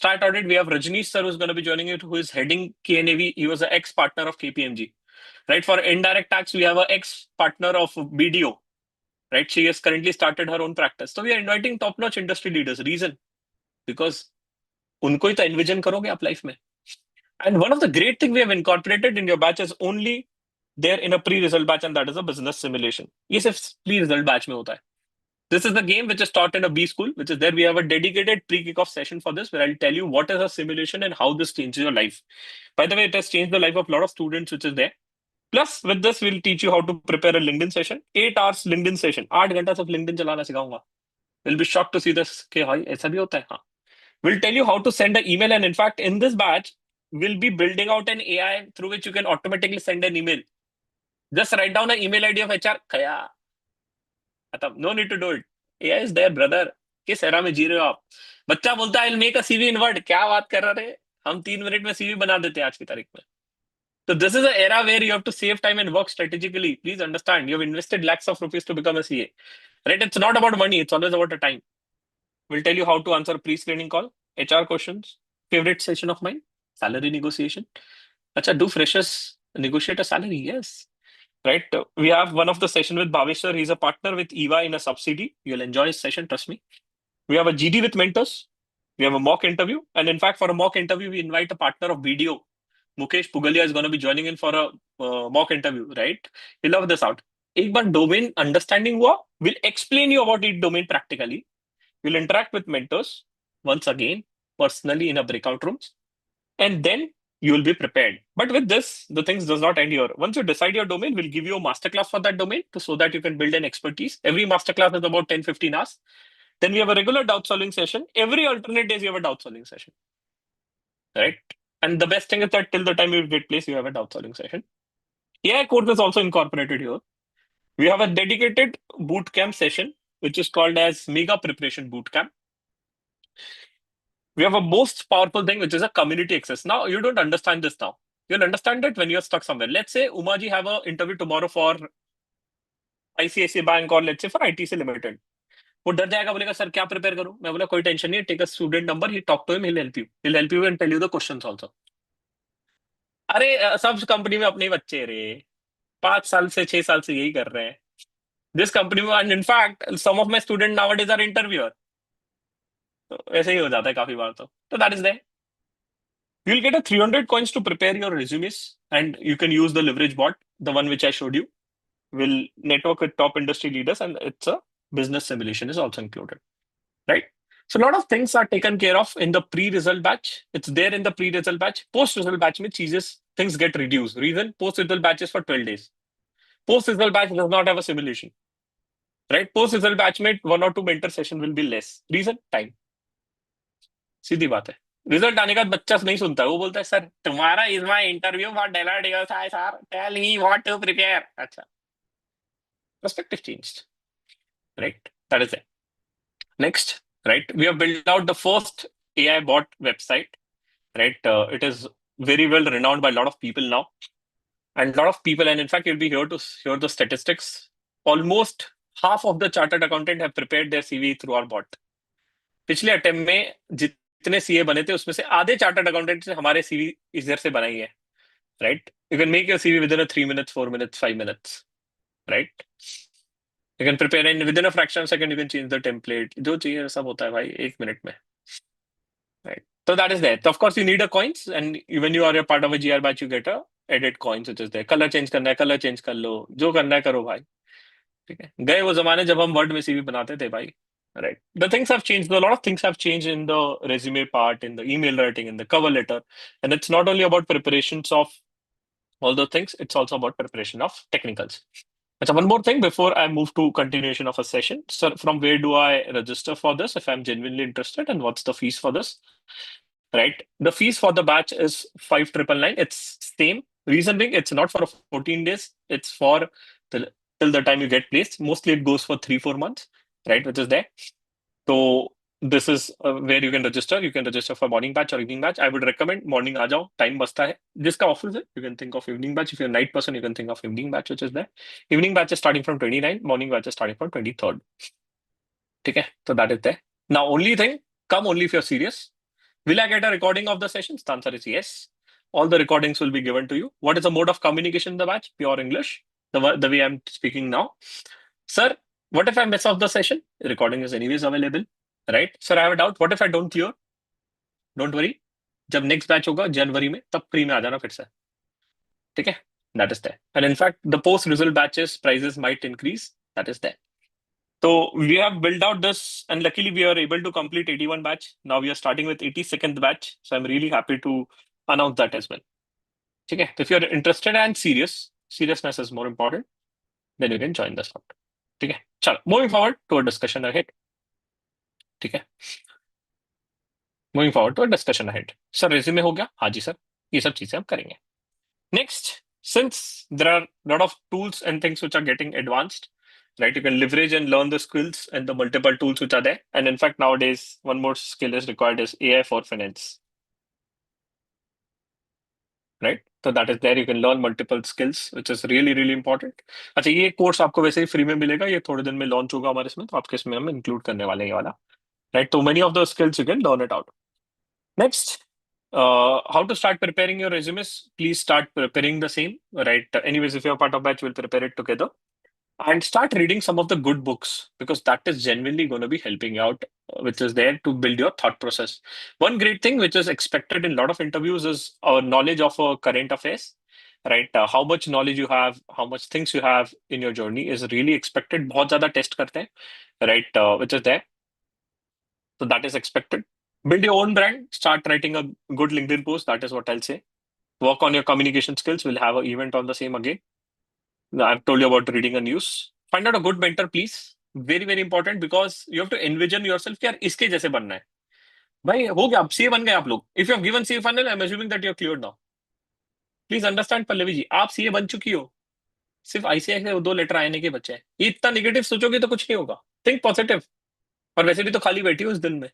start audit we have Rajneesh sir who's going to be joining it who is heading KNAV he was an ex partner of KPMG right for indirect tax we have a ex partner of BDO right she has currently started her own practice so we are inviting top notch industry leaders reason because उनको ही तो envision करोगे आप life में and one of the great thing we have incorporated in your batch is only there in a pre-result batch and that is a business simulation ये सिर्फ pre-result batch में होता है this is the game which is taught in a B school which is there we have a dedicated pre-kickoff session for this where I'll tell you what is a simulation and how this changes your life by the way it has changed the life of a lot of students which is there plus with this we'll teach you how to prepare a LinkedIn session 8 hours LinkedIn session 8 घंटा सिर्फ LinkedIn चलाना सिखाऊंगा you'll be shocked to see this कि भाई ऐसा भी होता है हाँ we'll tell you how to send an email and in fact in this batch we'll be building out an AI through which you can automatically send an email just write down an email ID of HR खया खत्म no need to do it AI is there brother किस era में जी रहे हो आप बच्चा बोलता है I'll make a CV in Word क्या बात कर रहे हैं हम 3 मिनट में CV बना देते हैं आज की तारीख में so this is an era where you have to save time and work strategically please understand you have invested lakhs of rupees to become a CA right it's not about money it's always about the time we'll tell you how to answer pre-screening call HR questions favorite session of mine salary negotiation acha do freshers negotiate a salary yes right we have one of the session with Bhaveshwar he's a partner with EVA in a subsidy you'll enjoy his session trust me we have a GD with mentors we have a mock interview and in fact for a mock interview we invite a partner of BDO Mukesh Pugalia is going to be joining in for a mock interview, right? You love this out. एक बार domain understanding हुआ, will explain you about each domain practically. You'll interact with mentors once again, personally in a breakout rooms, and then you will be prepared. But with this, the things does not end here. Once you decide your domain, we'll give you a masterclass for that domain so that you can build an expertise. Every masterclass is about 10-15 hours. Then we have a regular doubt solving session. Every alternate days, you have a doubt solving session, right? And the best thing is that till the time you get placed, you have a doubt solving session. AI course is also incorporated here. We have a dedicated bootcamp session, which is called as Mega Preparation Bootcamp. We have a most powerful thing, which is a community access. Now, you don't understand this now. You'll understand it when you're stuck somewhere. Let's say Umaji have an interview tomorrow for ICICI Bank or let's say for ITC Limited. वो डर जाएगा बोलेगा sir क्या prepare करूं मैं बोला कोई tension नहीं है टेक अ स्टूडेंट नंबर ही talk to him he'll help you and tell you the questions also. अरे सब कंपनी में अपने ही बच्चे रे 5 साल से 6 साल से यही कर रहे हैं दिस कंपनी में and in fact some of my student nowadays are interviewer तो ऐसे ही हो जाता है काफी बार तो that is there. You'll get a 300 coins to prepare your resumes, and you can use the leverage bot, the one which I showed you. Will network with top industry leaders, and it's a business simulation is also included, right? So a lot of things are taken care of in the pre-result batch. It's there in the pre-result batch. Post-result batch में things get reduced. Reason post-result batch is for 12 days. Post-result batch does not have a simulation, right? Post-result batch में 1 or 2 mentor session will be less. Reason time. सीधी बात है. Result आने का बच्चा नहीं सुनता वो बोलता है सर तुम्हारा is my interview for Deloitte sir tell me what to prepare. अच्छा perspective changed, right? That is it. Next, right, we have built out the first AI bot website, right? It is very well renowned by a lot of people now, and a lot of people, and in fact you'll be here to hear the statistics. Almost half of the chartered accountant have prepared their CV through our bot. पिछले attempt में जितने CA बने थे उसमें से आधे chartered accountant से हमारे सीवी इधर से बनाई है, right? You can make your CV with in 3 minutes, 4 minutes, 5 minutes, right? You can prepare in with in a fraction of second, you can change the template, जो चाहिए सब होता है भाई 1 minute में, right? So that is there. So of course you need a coins, and when you are a part of a GR batch, you get a edit coins which is there. Colour change करना है colour change कर लो, जो करना है करो भाई, ठीक है? गए वो जमाने जब हम वर्ड में सीवी बनाते थे भाई, right? The things have changed. A lot of things have changed in the resume part, in the email writing, in the cover letter. And it's not only about preparations of all those things, it's also about preparation of technicals. So one more thing before I move to continuation of a session. So from where do I register for this if I'm genuinely interested, and what's the fees for this? Right? The fees for the batch is 5,999. It's same. Reason being, it's not for 14 days. It's for till the time you get placed. Mostly it goes for 3-4 months, right? Which is there. So this is where you can register. You can register for morning batch or evening batch. I would recommend morning आ जाओ, time बचता है. जिसका offer है, you can think of evening batch. If you're a night person, you can think of evening batch, which is there. Evening batch is starting from 29, morning batch is starting from 23rd. ठीक है, so that is there. Now, only thing, come only if you're serious. Will I get a recording of the sessions? The answer is yes. All the recordings will be given to you. What is the mode of communication in the batch? Pure English, the way I'm speaking now. Sir, what if I mess up the session? The recording is anyways available, right? Sir, I have a doubt. What if I don't clear? Don't worry. जब next batch होगा जनवरी में तब free में आ जाना फिर से, ठीक है? That is there. And in fact, the post result batches prices might increase. That is there. So we have built out this, and luckily we are able to complete 81 batch. Now we are starting with 82nd batch. So I'm really happy to announce that as well. Okay, if you're interested and serious, seriousness is more important, then you can join this out. Okay, chalo, moving forward to a discussion ahead. Okay, moving forward to a discussion ahead. Sir, resume हो गया? हाँ जी sir, ये सब चीजें हम करेंगे. Next, since there are a lot of tools and things which are getting advanced, right? You can leverage and learn the skills and the multiple tools which are there. And in fact, nowadays, one more skill is required is AI for finance, right? So that is there. You can learn multiple skills, which is really, really important. अच्छा, ये course आपको वैसे ही free में मिलेगा. ये थोड़े दिन में लॉन्च होगा हमारे इसमें, तो आपके इसमें हम इंक्लूड करने वाले हैं ये वाला, right? So many of those skills you can learn it out. Next, how to start preparing your resumes? Please start preparing the same, right? Anyways, if you're part of batch, we'll prepare it together. and start reading some of the good books because that is genuinely going to be helping you out, which is there to build your thought process. One great thing which is expected in a lot of interviews is our knowledge of current affairs, right? How much knowledge you have, how much things you have in your journey is really expected. बहुत ज़्यादा test करते हैं, right? Which is there. So that is expected. Build your own brand. Start writing a good LinkedIn post. That is what I'll say. Work on your communication skills. We'll have an event on the same again. I've told you about reading a news. Find out a good mentor, please. Very, very important because you have to envision yourself कि यार इसके जैसे बनना है. भाई हो गया, आप सीए बन गए आप लोग. If you have given CA final, I'm assuming that you're cleared now. Please understand Pallavi ji, आप सीए बन चुकी हो. सिर्फ आईसीआई से 2 लेटर आने के बच्चे हैं. ये इतना निगेटिव सोचोगे तो कुछ नहीं होगा. Think positive. और वैसे भी तो खाली बैठी हो इस दिन में.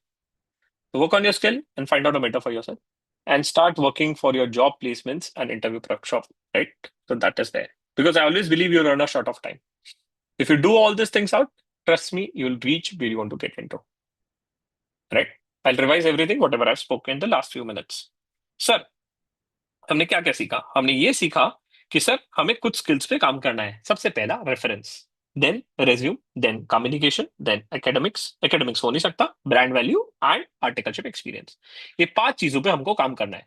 Work on your skill and find out a mentor for yourself. And start working for your job placements and interview prep shop, right? So that is there. Because I always believe you're on a short of time. If you do all these things out, trust me, you'll reach where you want to get into. Right? I'll revise everything, whatever I've spoken in the last few minutes. Sir, हमने क्या क्या सीखा? हमने ये सीखा कि sir हमें कुछ स्किल्स पे काम करना है. सबसे पहला reference, then resume, then communication, then academics. Academics हो नहीं सकता, brand value and articleship experience. ये 5 चीजों पे हमको काम करना है.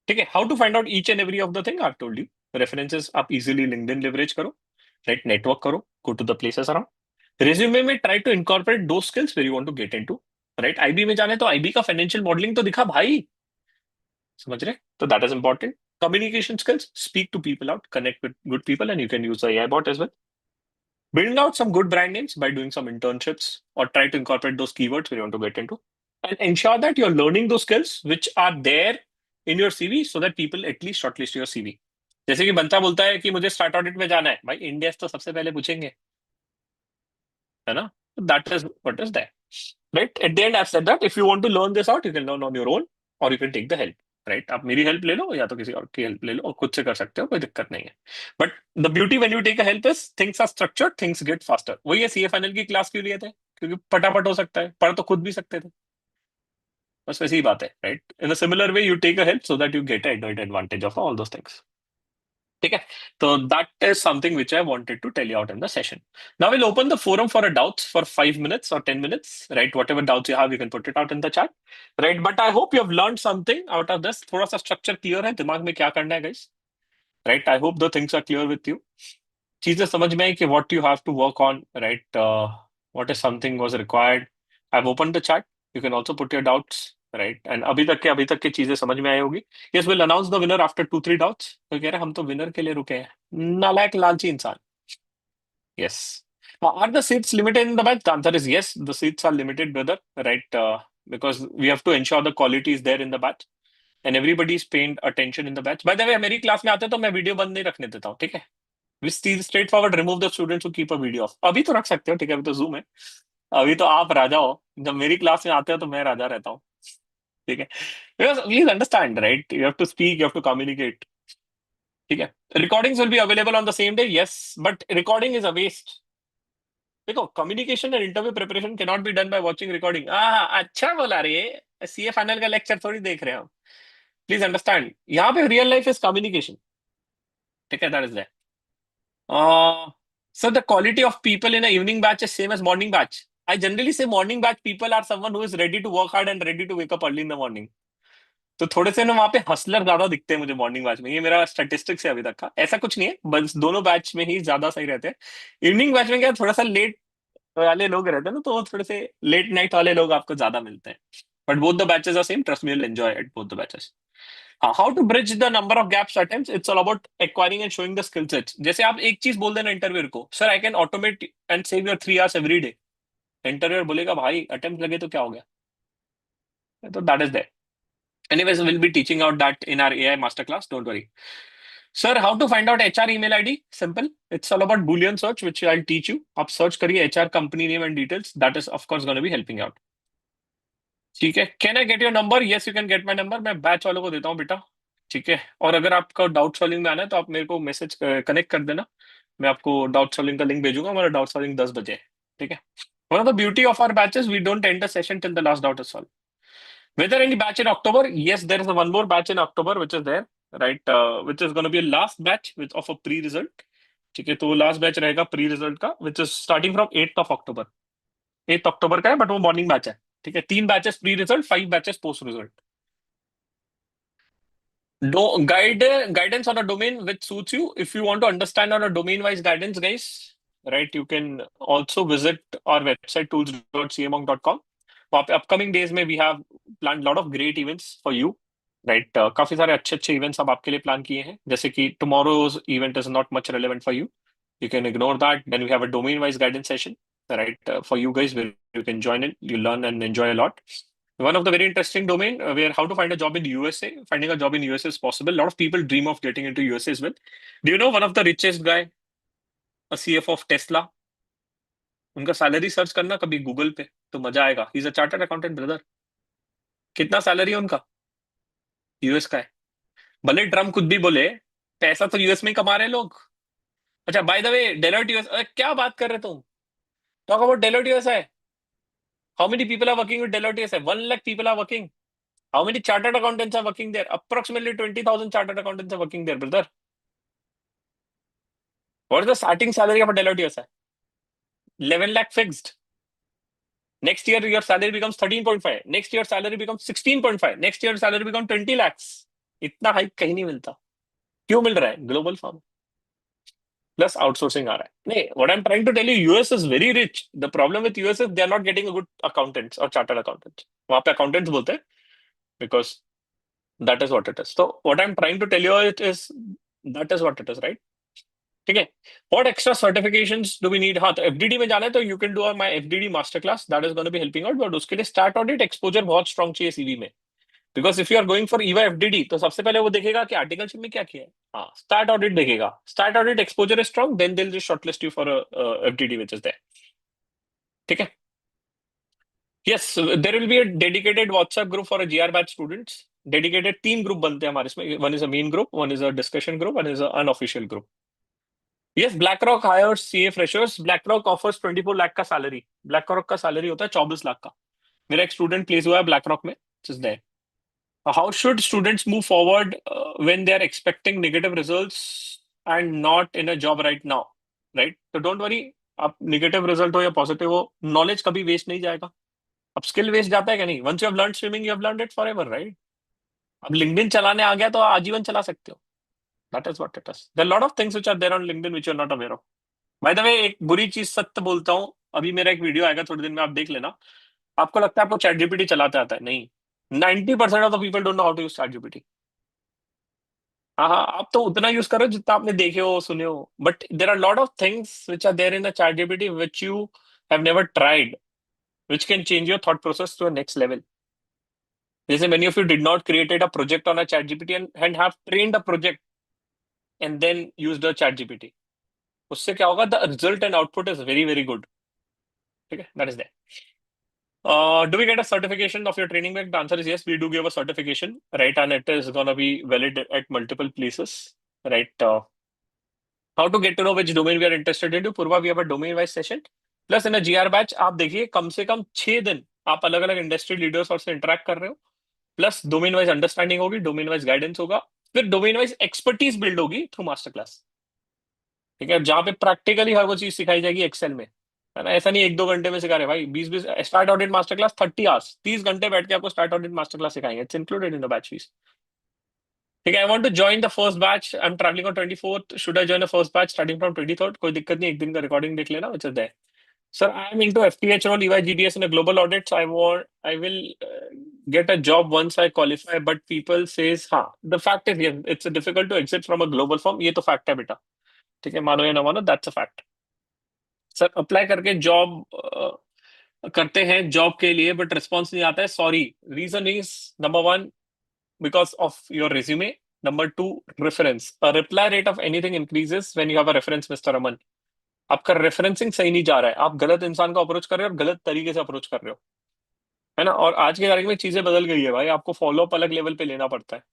ठीक है. How to find out each and every of the thing I told you. References आप इजीली लिंक्डइन लेवरेज करो, राइट? नेटवर्क करो, go to the places around. Resume में ट्राई टू इनकॉर्पोरेट दो skills where you want to get into, right? IB में जाने तो IB का financial modelling तो दिखा भाई. समझ रहे? तो that is important. Communication skills, speak to people out, connect with good people, and you can use the AI bot as well. Build out some good brand names by doing some internships or try to incorporate those keywords where you want to get into. And ensure that you're learning those skills which are there in your CV so that people at least shortlist your CV. जैसे कि बंता बोलता है कि मुझे start audit में जाना है, भाई इंडिया तो सबसे पहले पूछेंगे, है ना? That is what is there. Right? At the end, I've said that if you want to learn this out, you can learn on your own or you can take the help. Right? आप मेरी help ले लो या तो किसी और की help ले लो और खुद से कर सकते हो, कोई दिक्कत नहीं है. But the beauty when you take a help is things are structured, things get faster. वही है सीए फाइनल की क्लास क्यों लिए थे? क्योंकि फटाफट हो सकता है, पढ़ तो खुद भी सकते थे. बस वैसी ही बात है, right? In a similar way you take a help so that you get advantage of all those things. ठीक है. तो that is something which I wanted to tell you out in the session. Now we'll open the forum for a doubts for 5 minutes or 10 minutes, right? Whatever doubts you have, you can put it out in the chat, right? But I hope you have learned something out of this. थोड़ा सा structure clear है दिमाग में क्या करना है, guys? Right? I hope the things are clear with you. चीजें समझ में आई कि what you have to work on, right? What is something was required. I've opened the chat. You can also put your doubts, right? And अभी तक की चीजें समझ में आई होगी. Yes, we'll announce the winner after 2-3 doubts. तो कह रहे हम तो विनर के लिए रुके हैं. नालायक लालची इंसान. Yes. Are the seats limited in the batch? The answer is yes. The seats are limited, brother, right? Because we have to ensure the quality is there in the batch. And everybody is paying attention in the batch. By the way, मेरी class में आते हैं तो मैं video बंद नहीं रखने देता हूँ, ठीक है? We straight forward remove the students who keep a video off. अभी तो रख सकते हो, ठीक है? अभी तो जूम है. अभी तो आप राजा हो. जब मेरी क्लास में आते हो तो मैं राजा रहता हूँ, ठीक है? Because please understand, right? You have to speak, you have to communicate. ठीक है? Recordings will be available on the same day, yes, but recording is a waste. देखो, communication and interview preparation cannot be done by watching recording. अच्छा बोला रे. CA final का lecture थोड़ी देख रहे हो. प्लीज अंडरस्टैंड, यहाँ पे रियल लाइफ इज कम्युनिकेशन. ठीक है? That is that. So the quality of people in an evening batch is same as morning batch. I generally say morning batch people are someone who is ready to work hard and ready to wake up early in the morning. तो थोड़े से ना वहाँ पे Hustler ज्यादा दिखते हैं मुझे मॉर्निंग बैच में. ये मेरा स्टैटिस्टिक्स है अभी तक का. ऐसा कुछ नहीं है, बस दोनों बैच में ही ज्यादा सही रहते हैं. इवनिंग बैच में क्या थोड़ा सा लेट वाले लोग रहते हैं ना, तो वो थोड़े से लेट नाइट वाले लोग आपको ज्यादा मिलते हैं. But both the batches are same. Trust me, you'll enjoy at both the batches. How to bridge the number of gaps attempts? It's all about acquiring and showing the skill sets. जैसे आप एक चीज बोल देना interviewer को, sir I can automate and save your 3 hours every day. Interviewer बोलेगा भाई attempt लगे तो क्या हो गया. तो that is there. Anyways, we'll be teaching out that in our AI masterclass. Don't worry. Sir, how to find out HR email ID? Simple. It's all about Boolean search, which I'll teach you. आप search करिए HR company name and details. That is, of course, going to be helping out. ठीक है? Can I get your number? Yes, you can get my number. मैं batch वालों को देता हूँ बेटा. ठीक है? और अगर आपका डाउट सॉल्विंग में आना है तो आप मेरे को मैसेज कनेक्ट कर देना. मैं आपको डाउट सॉल्विंग का लिंक भेजूंगा. हमारा डाउट सॉल्विंग 10 बजे है. ठीक है? One of the beauty of our batches, we don't end the session till the last doubt is solved. Whether any batch in October? Yes, there is one more batch in October which is there, right? Which is going to be a last batch with of a pre-result. ठीक है, तो वो last batch रहेगा pre result का, which is starting from 8 अक्टूबर। 8 अक्टूबर का है, but वो morning batch है। ठीक है, 3 batches pre result, 5 batches post result. Guidance on a domain which suits you. If you want to understand on a domain-wise guidance, guys, right, you can also visit our website tools.cmonk.com. वहाँ पे upcoming days में we have plan lot of great events for you, right. काफी सारे अच्छे अच्छे events हम आपके लिए प्लान किए हैं, जैसे कि tomorrow's event is not much relevant for you, you can ignore that. Then we have a domain-wise guidance session, right, for you guys, where you can join in, you learn and enjoy a lot. One of the very interesting domain where how to find a job in USA. Finding a job in USA is possible. A lot of people dream of getting into USA as well. Do you know one of the richest guy, a CFO of Tesla? उनका salary search करना कभी Google पे, तो मजा आएगा। He is a chartered accountant brother. कितना salary है उनका? यूएस का है। भले ट्रम्प खुद भी बोले, पैसा तो यूएस में ही कमा रहे हैं लोग। अच्छा, by the way, Deloitte US, क्या बात कर रहे तुम? टॉक अबाउट डेलोइट यूएस है। How many people are working with Deloitte US है? 1 lakh people are working. How many chartered accountants are working there? Approximately 20,000 chartered accountants are working there, brother. What is the starting salary of a Deloitte USA? 11 lakh fixed. Next year, your salary becomes 13.5. Next year, salary becomes 16.5. Next year, salary becomes 20 lakhs. इतना hike कहीं नहीं मिलता। क्यों मिल रहा है? Global firm plus outsourcing आ रहा है। नहीं, what I am trying to tell you, US is very rich. The problem with US is they are not getting a good accountants और चार्टर्ड अकाउंटेंट्स। वहां पे अकाउंटेंट्स बोलते हैं, because that is what it is. तो what I am trying to tell you it is, that is what it is, right. ठीक है। What extra certifications do we need? हाँ, तो एफडीडी में जाना है तो you can do my FDD master class, that is gonna be helping out. But उसके लिए स्टार्ट ऑडिट एक्सपोजर बहुत स्ट्रॉन्ग चाहिए सीवी में, because if you are going for EY FDD तो सबसे पहले वो देखेगा कि आर्टिकलशिप में क्या किया है। हाँ, स्टार्ट ऑडिट देखेगा, stat audit exposure is strong, then they will just shortlist you for FDD which is there. ठीक है। Yes, there will be a dedicated WhatsApp group for GR batch students. Dedicated 3 group बनते हैं हमारे इसमें, one is a main group, one is a discussion group, one is an unofficial group. Yes, BlackRock hires CA freshers. BlackRock offers 24 lakh का salary. BlackRock का salary होता है 24 लाख का। मेरा एक स्टूडेंट प्लेस हुआ है BlackRock में, just there. How should students move forward when they are expecting negative results and not in a job right now? Right? तो don't worry, आप नेगेटिव रिजल्ट हो या पॉजिटिव हो, नॉलेज कभी वेस्ट नहीं जाएगा। अब स्किल वेस्ट जाता है क्या? नहीं। Once you have learn swimming, you have learned it forever, right. अब लिंक्डइन चलाने आ गया तो आजीवन चला सकते हो। That is what it is. There are lot of things which are there on LinkedIn which you are not aware of. By the way, एक बुरी चीज सत्य बोलता हूँ, अभी मेरा एक वीडियो आएगा थोड़ी दिन में, आप देख लेना। आपको लगता है आपको चैट जीपीटी चलाते आता है? नहीं। 90% of the people don't know how to use ChatGPT. हाँ हाँ, आप तो उतना यूज करो जितना आपने देखे हो सुने हो, but there are lot of things which are there in the chat GPT which you have never tried, which can change your thought process to a next level. जैसे many of you did not created a project on a chat GPT and have trained a project and then used a chat GPT. उससे क्या होगा? The result and output is very very good. ठीक है, that is that. Do we get a certification of your training back? The answer is yes, we do give a certification, right? And it is gonna be valid at multiple places, right? How to get to know which domain we are interested in? Purva, we have a domain-wise session. Plus in a GR batch, आप देखिए कम से कम 6 दिन आप अलग अलग industry leaders और से interact कर रहे हो, प्लस डोमेन वाइज अंडरस्टैंडिंग होगी, डोमेन वाइज गाइडेंस होगा, फिर डोमेन वाइज एक्सपर्टीज बिल्ड होगी थ्रू मास्टर क्लास। ठीक है, जहाँ पे प्रैक्टिकली हर वो चीज सिखाई जाएगी एक्सेल में, है ना। ऐसा नहीं 1-2 घंटे में सिखा रहे भाई, 20-20 stat audit master class 30 hours, 30 घंटे बैठ के आपको स्टार्ट ऑडिट मास्टर क्लास सिखाएंगे। It's included in the batch fees. ठीक है। I want to join the first batch, I am travelling on 24th, should I join the first batch starting from 23rd? कोई दिक्कत नहीं, एक दिन का recording देख लेना, which is there. Sir, I am into FTH role, EY GDS in a global audit, so I will get a job once I qualify, but people says, हाँ, the fact is, yes, it's difficult to exit from a global firm, ये तो fact है बेटा। ठीक है, मानो या ना मानो, that's a fact. Sir, apply करके जॉब करते हैं जॉब के लिए, बट रिस्पॉन्स नहीं आता है, sorry. Reason is, number 1, because of your resume. Number 2, reference. Reply rate of anything increases when you have a reference, mister Aman. आपका रेफरेंसिंग सही नहीं जा रहा है, आप गलत इंसान को अप्रोच कर रहे हो और गलत तरीके से अप्रोच कर रहे हो, है ना। और आज की तारीख में चीजें बदल गई है भाई, आपको फॉलो अप अलग लेवल पे लेना पड़ता है।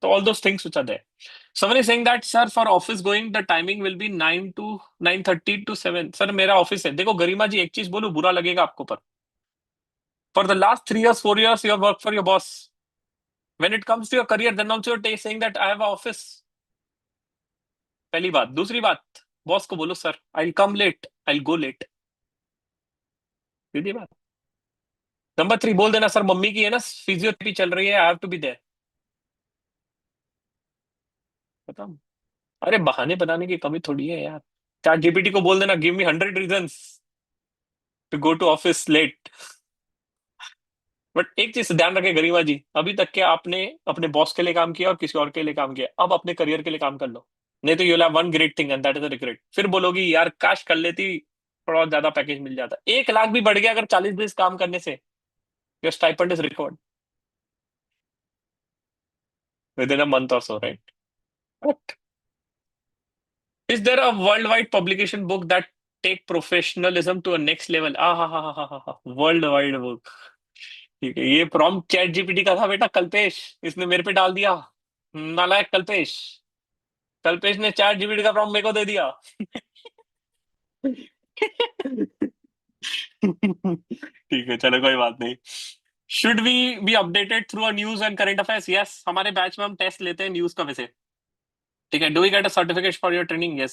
तो all those things which are there. Someone is saying that, sir, for office going, the timing will be 9 to 9:30 to 7. Sir, मेरा ऑफिस है। देखो गरिमा जी, एक चीज बोलूं, बुरा लगेगा आपको, पर for the last 3 years 4 years you have worked for your boss. When it comes to your career, then also you're saying that I have an office. पहली बात। दूसरी बात, बॉस को बोलो sir I come late, I go late. सीधी बात। Number 3 बोल देना, सर मम्मी की है ना फिजियोथेरेपी चल रही है, I have to be there. बता। अरे बहाने बनाने की कमी थोड़ी है यार। चैट जीपीटी को बोल देना, give me 100 reasons to go to office late. But एक चीज ध्यान रखे गरिमा जी, अभी तक के आपने अपने बॉस के लिए काम किया और किसी और के लिए काम किया, अब अपने करियर के लिए काम कर लो। नहीं तो you have one great thing and that is regret, फिर बोलोगी यार काश कर लेती, थोड़ा और ज्यादा पैकेज मिल जाता। 1 लाख भी बढ़ गया अगर 40 दिन काम करने से, your stipend is recovered within a month और so, right? Is there a world wide publication book that take professionalism to a next level? आ हा, वर्ल्ड वाइड बुक। ठीक है, ये प्रॉम्प्ट चैट जीपीटी का था बेटा, कल्पेश। इसने मेरे पे डाल दिया, नालायक कल्पेश। कल्पेश ने चैट जीपीटी का प्रॉम्प्ट मेरे को दे दिया। ठीक है, चलो कोई बात नहीं। Should we be updated through a news and current affairs? Yes, हमारे बैच में हम टेस्ट लेते हैं न्यूज का वैसे। ठीक है, do we get a certificate for your training? Yes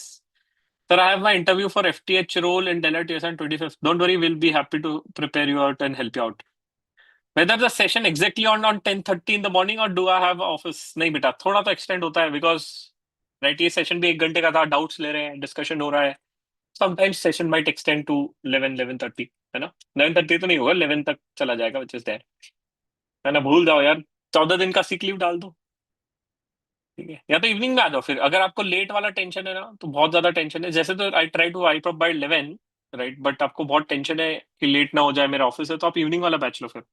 sir, I have my interview for FTH role in Deloitte TS on 25th, don't worry, will be happy to prepare you out and help you out. Whether the session exactly on 10:30 in the morning or do I have office? नहीं बेटा, थोड़ा तो extend होता है because right, ये session भी 1 घंटे का था, डाउट्स ले रहे हैं, डिस्कशन हो रहा है। Sometimes session might extend to 11-11:30, है ना? 11:30 तो नहीं होगा, 11 तक चला जाएगा, विच इज देयर, है ना? भूल जाओ यार, 14 दिन का सिक लीव डाल दो। ठीक है, या तो इवनिंग में आ जाओ फिर, अगर आपको लेट वाला टेंशन है ना, तो बहुत ज्यादा टेंशन है, जैसे तो I try to wipe up by 11, right, but आपको बहुत टेंशन है कि लेट ना हो जाए मेरा ऑफिस है, तो आप इवनिंग वाला बैच लो फिर।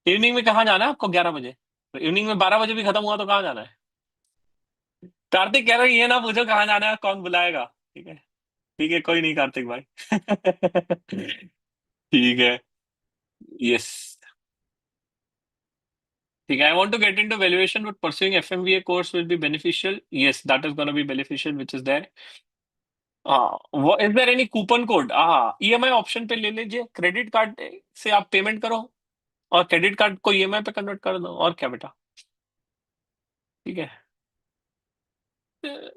इवनिंग में कहाँ जाना है आपको? 11 बजे? तो इवनिंग में 12 बजे भी खत्म हुआ तो कहाँ जाना है? कार्तिक कह रहा है ये ना पूछो कहाँ जाना है, कौन बुलाएगा। ठीक है। ठीक है, कोई नहीं कार्तिक भाई। ठीक है। यस। ठीक है, I want to get into valuation but pursuing FMVA course will be beneficial. Yes, that is gonna be beneficial which is there. हाँ, वो is there any coupon code? हाँ, ईएमआई ऑप्शन पे ले लीजिए, क्रेडिट कार्ड से आप payment करो और क्रेडिट कार्ड को ईएमआई पे कन्वर्ट कर दो, और क्या बेटा। ठीक है।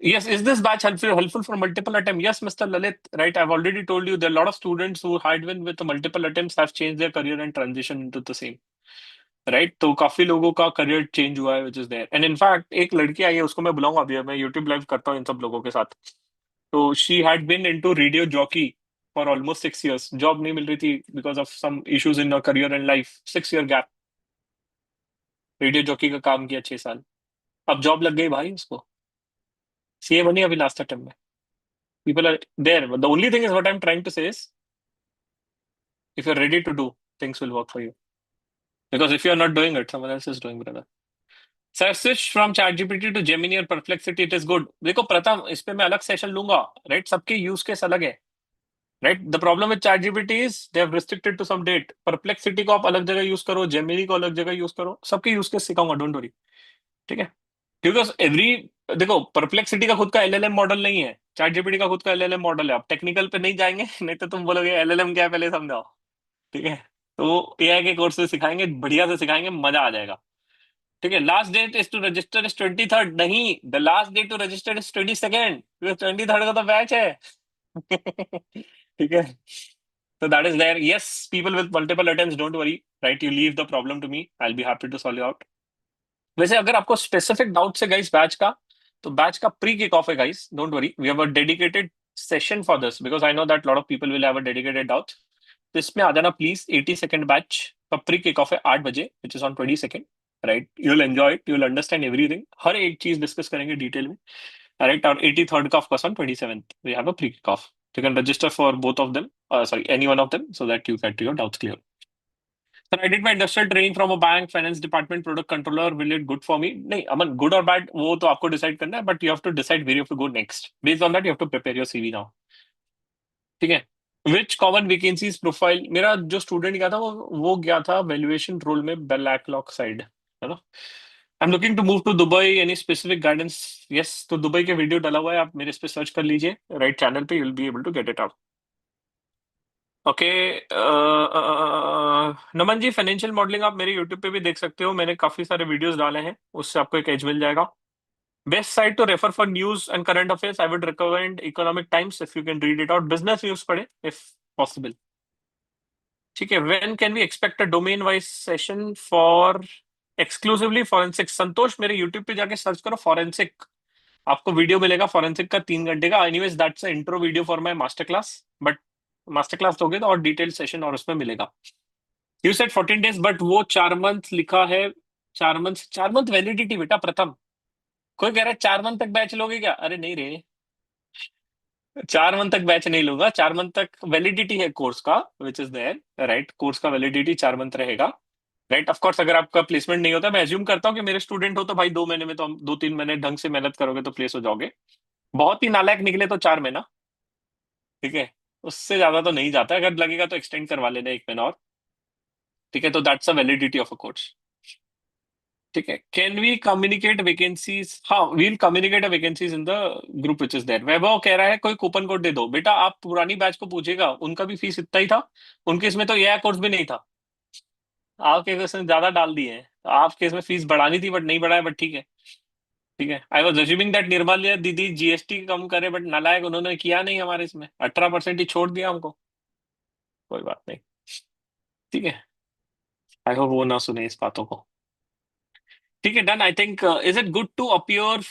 Yes, is this batch helpful for multiple attempts? Yes, Mr. Lalit, right? I've already told you there are a lot of students who had been with multiple attempts have changed their career and transition into the same. Right, तो काफी लोगों का career change हुआ है which is there, and in fact एक लड़की आई है, उसको मैं बुलाऊंगा अभी, मैं यूट्यूब लाइव करता हूँ इन सब लोगों के साथ। तो she had been into radio jockey for almost 6 years, job नहीं मिल रही थी because of some issues in career and life, 6 year gap. Radio jockey का काम किया 6 साल, अब जॉब लग गई भाई उसको, सीए बनी अभी लास्ट अटेम्प्ट में। People are there, but the only thing is what I'm trying to say is if you're ready to do, things will work for you. Because if you're not doing it, someone else is doing, brother. Sir, switch from ChatGPT to Gemini or Perplexity, it is good. देखो प्रथम, इस पे मैं अलग session लूंगा, right? सबके use case अलग है, right? The problem with ChatGPT is they have restricted to some date. Perplexity को आप अलग जगह यूज करो, जेमिनी को अलग जगह यूज करो, सबके यूज केस सिखाऊंगा, डोंट वरी। ठीक है, बिकॉज एवरी, देखो परप्लेक्सिटी का खुद का एलएलएम मॉडल नहीं है, चैट जीपीटी का खुद का एलएलएम मॉडल है। आप टेक्निकल पे नहीं जाएंगे, नहीं तो तुम बोलोगे एलएलएम क्या है पहले समझाओ। ठीक है, तो एआई के कोर्स से सिखाएंगे, बढ़िया से सिखाएंगे, मजा आ जाएगा। ठीक है, last date is to register is 23rd, नहीं, the last date to register is 22nd, 23rd का तो बैच है। ठीक है, so that is there. Yes, people with multiple attempts, don't worry, right? You leave the problem to me, I'll be happy to solve you out. वैसे अगर आपको specific doubt है guys batch का, तो बैच का प्री किक ऑफ है guys, don't worry, we have a dedicated session for this because I know that lot of people will have a dedicated doubt. तो इसमें आ जाना प्लीज, 82nd बैच का pre kick off है 8 बजे, which is on 22nd, right? You will enjoy it, you will understand everything, हर एक चीज डिस्कस करेंगे डिटेल में, राइट? और 83rd का of course on 27th we have a pre kick off. You can register for both of them, sorry, any one of them, so that you get your doubts clear. Sir, I did my industrial training from a bank, finance department, product controller. Will it good for me? नहीं, अमन, good or bad वो तो आपको decide करना है, but you have to decide where you have to go next. Based on that, you have to prepare your CV now. ठीक है? Which common vacancies profile? मेरा जो स्टूडेंट गया था वो गया था वैल्यूएशन रोल में ब्लैकलॉक साइड, है ना? I'm looking to move to Dubai. Any specific guidance? Yes, तो दुबई के वीडियो डाला हुआ है, आप मेरे इस पे सर्च कर लीजिए, राइट चैनल पे, you'll be able to get it out. Okay, Naman ji, financial modelling आप मेरे यूट्यूब पे भी देख सकते हो, मैंने काफी सारे वीडियोस डाले हैं, उससे आपको एक एज मिल जाएगा। Best site to refer for news and current affairs, I would recommend Economic Times if you can read it out. Business news पढ़े if possible. ठीक है. When can we expect a domain wise session for exclusively forensic? संतोष मेरे YouTube पे जाके search करो forensic. आपको video मिलेगा forensic का 3 घंटे का. Anyways that's intro video for my master class. But master class दोगे तो और डिटेल सेशन और उसमें मिलेगा. यू सेड 14 days बट वो 4 मंथ लिखा है. 4 मंथ, 4 मंथ वैलिडिटी बेटा प्रथम. कोई कह रहा है 4 मंथ तक बैच लोगे क्या? अरे नहीं रे. 4 मंथ तक बैच नहीं लूंगा. 4 मंथ तक वैलिडिटी है कोर्स का which is there. Right, course का वैलिडिटी 4 मंथ रहेगा. राइट, ऑफ कोर्स अगर आपका प्लेसमेंट नहीं होता, मैं एज्यूम करता हूँ कि मेरे स्टूडेंट हो तो भाई 2 महीने में तो हम 2-3 महीने ढंग से मेहनत करोगे तो प्लेस हो जाओगे. बहुत ही नालायक निकले तो 4 महीना. ठीक है, उससे ज्यादा तो नहीं जाता. अगर लगेगा तो एक्सटेंड करवा लेना 1 महीना और. ठीक है, तो that's a validity of a course. ठीक है. Can we communicate vacancies? हाँ, we'll communicate vacancies in the group which is there. Vaibhav कह रहा है कोई कूपन कोड दे दो. बेटा आप पुरानी बैच को पूछेगा, उनका भी फीस इतना ही था. उनके इसमें तो एआई कोर्स भी नहीं था. आपके केस में ज्यादा डाल दिए हैं. आपके इसमें फीस बढ़ानी थी बट नहीं बढ़ाया. बट ठीक है. ठीक है, I was assuming that Nirmala दीदी जीएसटी कम करे, बट नालायक उन्होंने किया नहीं. हमारे इसमें 18% ही छोड़ दिया हमको. कोई बात नहीं. ठीक है. आई होप वो ना सुने इस बातों को. ठीक है, done. I think is it good to appear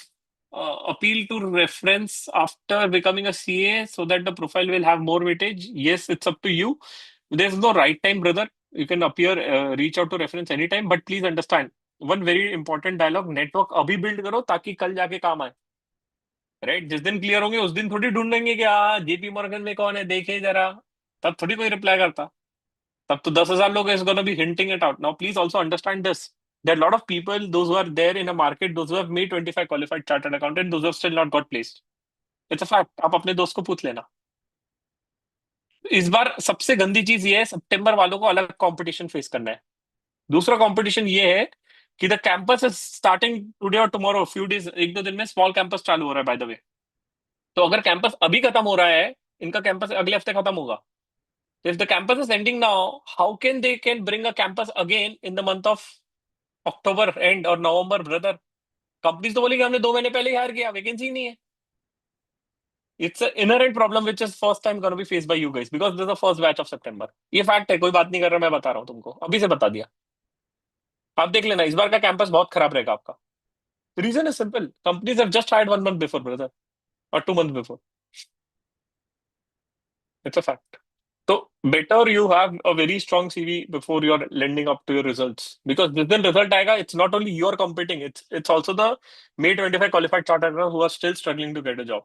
appeal to reference after becoming a CA so that the profile will have more weightage? Yes, it's up to you. There's no right time, brother. You can appear, reach out to reference anytime, but please understand one very important dialogue. Network अभी build करो ताकि कल जाके काम आए. Right, जिस दिन clear होंगे उस दिन थोड़ी ढूंढेंगे कि हाँ जेपी मॉर्गन में कौन है देखे जरा. तब थोड़ी कोई रिप्लाई करता. तब तो 10,000 लोग is gonna be hinting it out. Now, please also understand this. There are a lot of people, those who are there in a market, those who have made 25 qualified chartered accountant, those who have still not got placed. It's a fact. आप अपने दोस्त को पूछ लेना. इस बार सबसे गंदी चीज ये है, सितंबर वालों को अलग कंपटीशन फेस करना है. दूसरा कंपटीशन ये है कि the campus is starting today और टुमारो, फ्यू डेज, 1-2 दिन में स्मॉल कैंपस चालू हो रहा है बाय द वे. तो अगर कैंपस अभी खत्म हो रहा है, इनका कैंपस अगले हफ्ते खत्म होगा. If the campus is ending now, how can they can bring a campus again in the month of October end or November, brother? Companies तो बोलेगी हमने 2 महीने पहले ही हायर किया, वैकेंसी नहीं है. It's inherent problem which is first time gonna be face by you guys because this is the first batch of September. ये fact है, कोई बात नहीं कर रहा, मैं बता रहा हूँ तुमको, अभी से बता दिया. आप देख लेना, इस बार का कैंपस बहुत खराब रहेगा आपका. Reason is simple. Companies have just hired 1 month before, brother, और 2 months before. It's a fact. So better you have a very strong CV before you're lending up to your results. Because this then result आएगा, it's not only you're competing, it's also the May 25 qualified chartered accountant who are still struggling to get a job.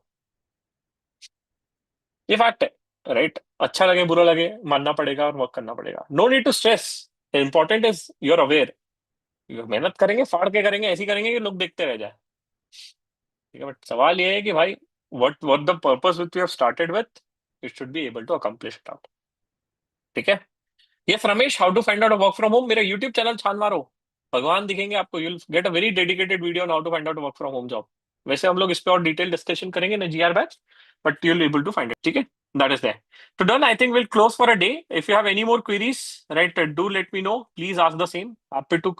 ये fact है. Right, अच्छा लगे बुरा लगे मानना पड़ेगा और वर्क करना पड़ेगा. No need to stress. Important is your aware. मेहनत करेंगे, फाड़ के करेंगे, ऐसी करेंगे कि लोग देखते रह जाए. ठीक है, बट सवाल ये है कि भाई what the purpose which we have started with, it should be able to accomplish it out. ठीक है. Yes Ramesh, how to find out work from home. मेरा यूट्यूब चैनल छान मारो, भगवान दिखेंगे आपको. You'll get a very dedicated video on how to find out work from home job. वैसे हम लोग इस पे और डिटेल डिस्कशन करेंगे ना GR batch, but you will able to find it. ठीक है, दैट इज दैट. तो done. I think will close for a day. If you have any more queries, right, do let me know. Please ask the same. Happy to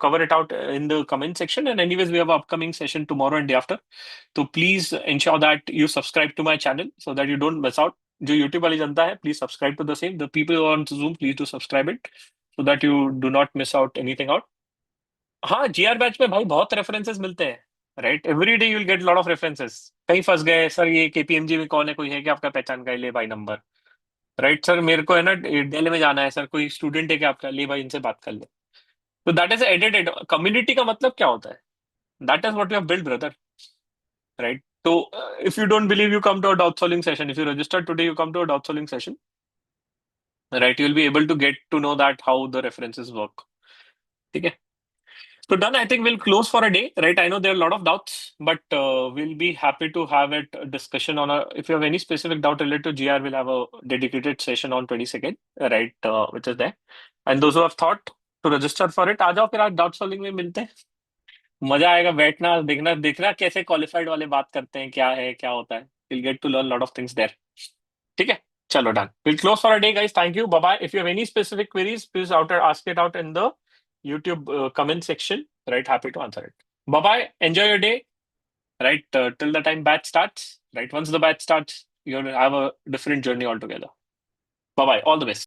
cover it out in the comment section. And anyways, we have an upcoming session tomorrow and day after. तो please ensure that you subscribe to my channel so that you don't miss out. जो YouTube वाली जनता है, please subscribe to the same. The people on Zoom, please do subscribe it so that you do not miss out anything out. हाँ, GR batch में भाई बहुत references मिलते हैं. Right, every day you'll get lot of references. कहीं फंस गए sir, ये केपीएमजी में कौन है, कोई है क्या आपका पहचान का, ले भाई नंबर. राइट सर, मेरे को है ना दिल्ली में जाना है सर, कोई स्टूडेंट है क्या आपका, ले भाई इनसे बात कर ले. तो दैट इज एडेड. कम्युनिटी का मतलब क्या होता है? That is what we have build, brother. Right. So, if you don't believe, you come to a doubt solving session. If you register today, you come to a doubt solving session. Right, you'll be able to get to know that how the references work. Okay. So done. I think we'll close for a day. Right. I know there are a lot of doubts, but we'll be happy to have a discussion on a. If you have any specific doubt related to GR, we'll have a dedicated session on 22nd. Right, which is there. And those who have thought to register for it, आ जाओ फिर आज doubt solving में मिलते हैं. मजा आएगा बैठना देखना देखना कैसे क्वालिफाइड वाले बात करते हैं, क्या है क्या होता है. Will get to learn lot of things there. ठीक है, चलो done. Will close for a day guys. Thank you, bye bye. If you have any specific queries, please out ask it out in the YouTube comment section. Right, happy to answer it. Bye bye. Enjoy your day. Right, till the time batch starts. Right, once the batch starts, you'll have a different journey altogether. Bye bye. All the best.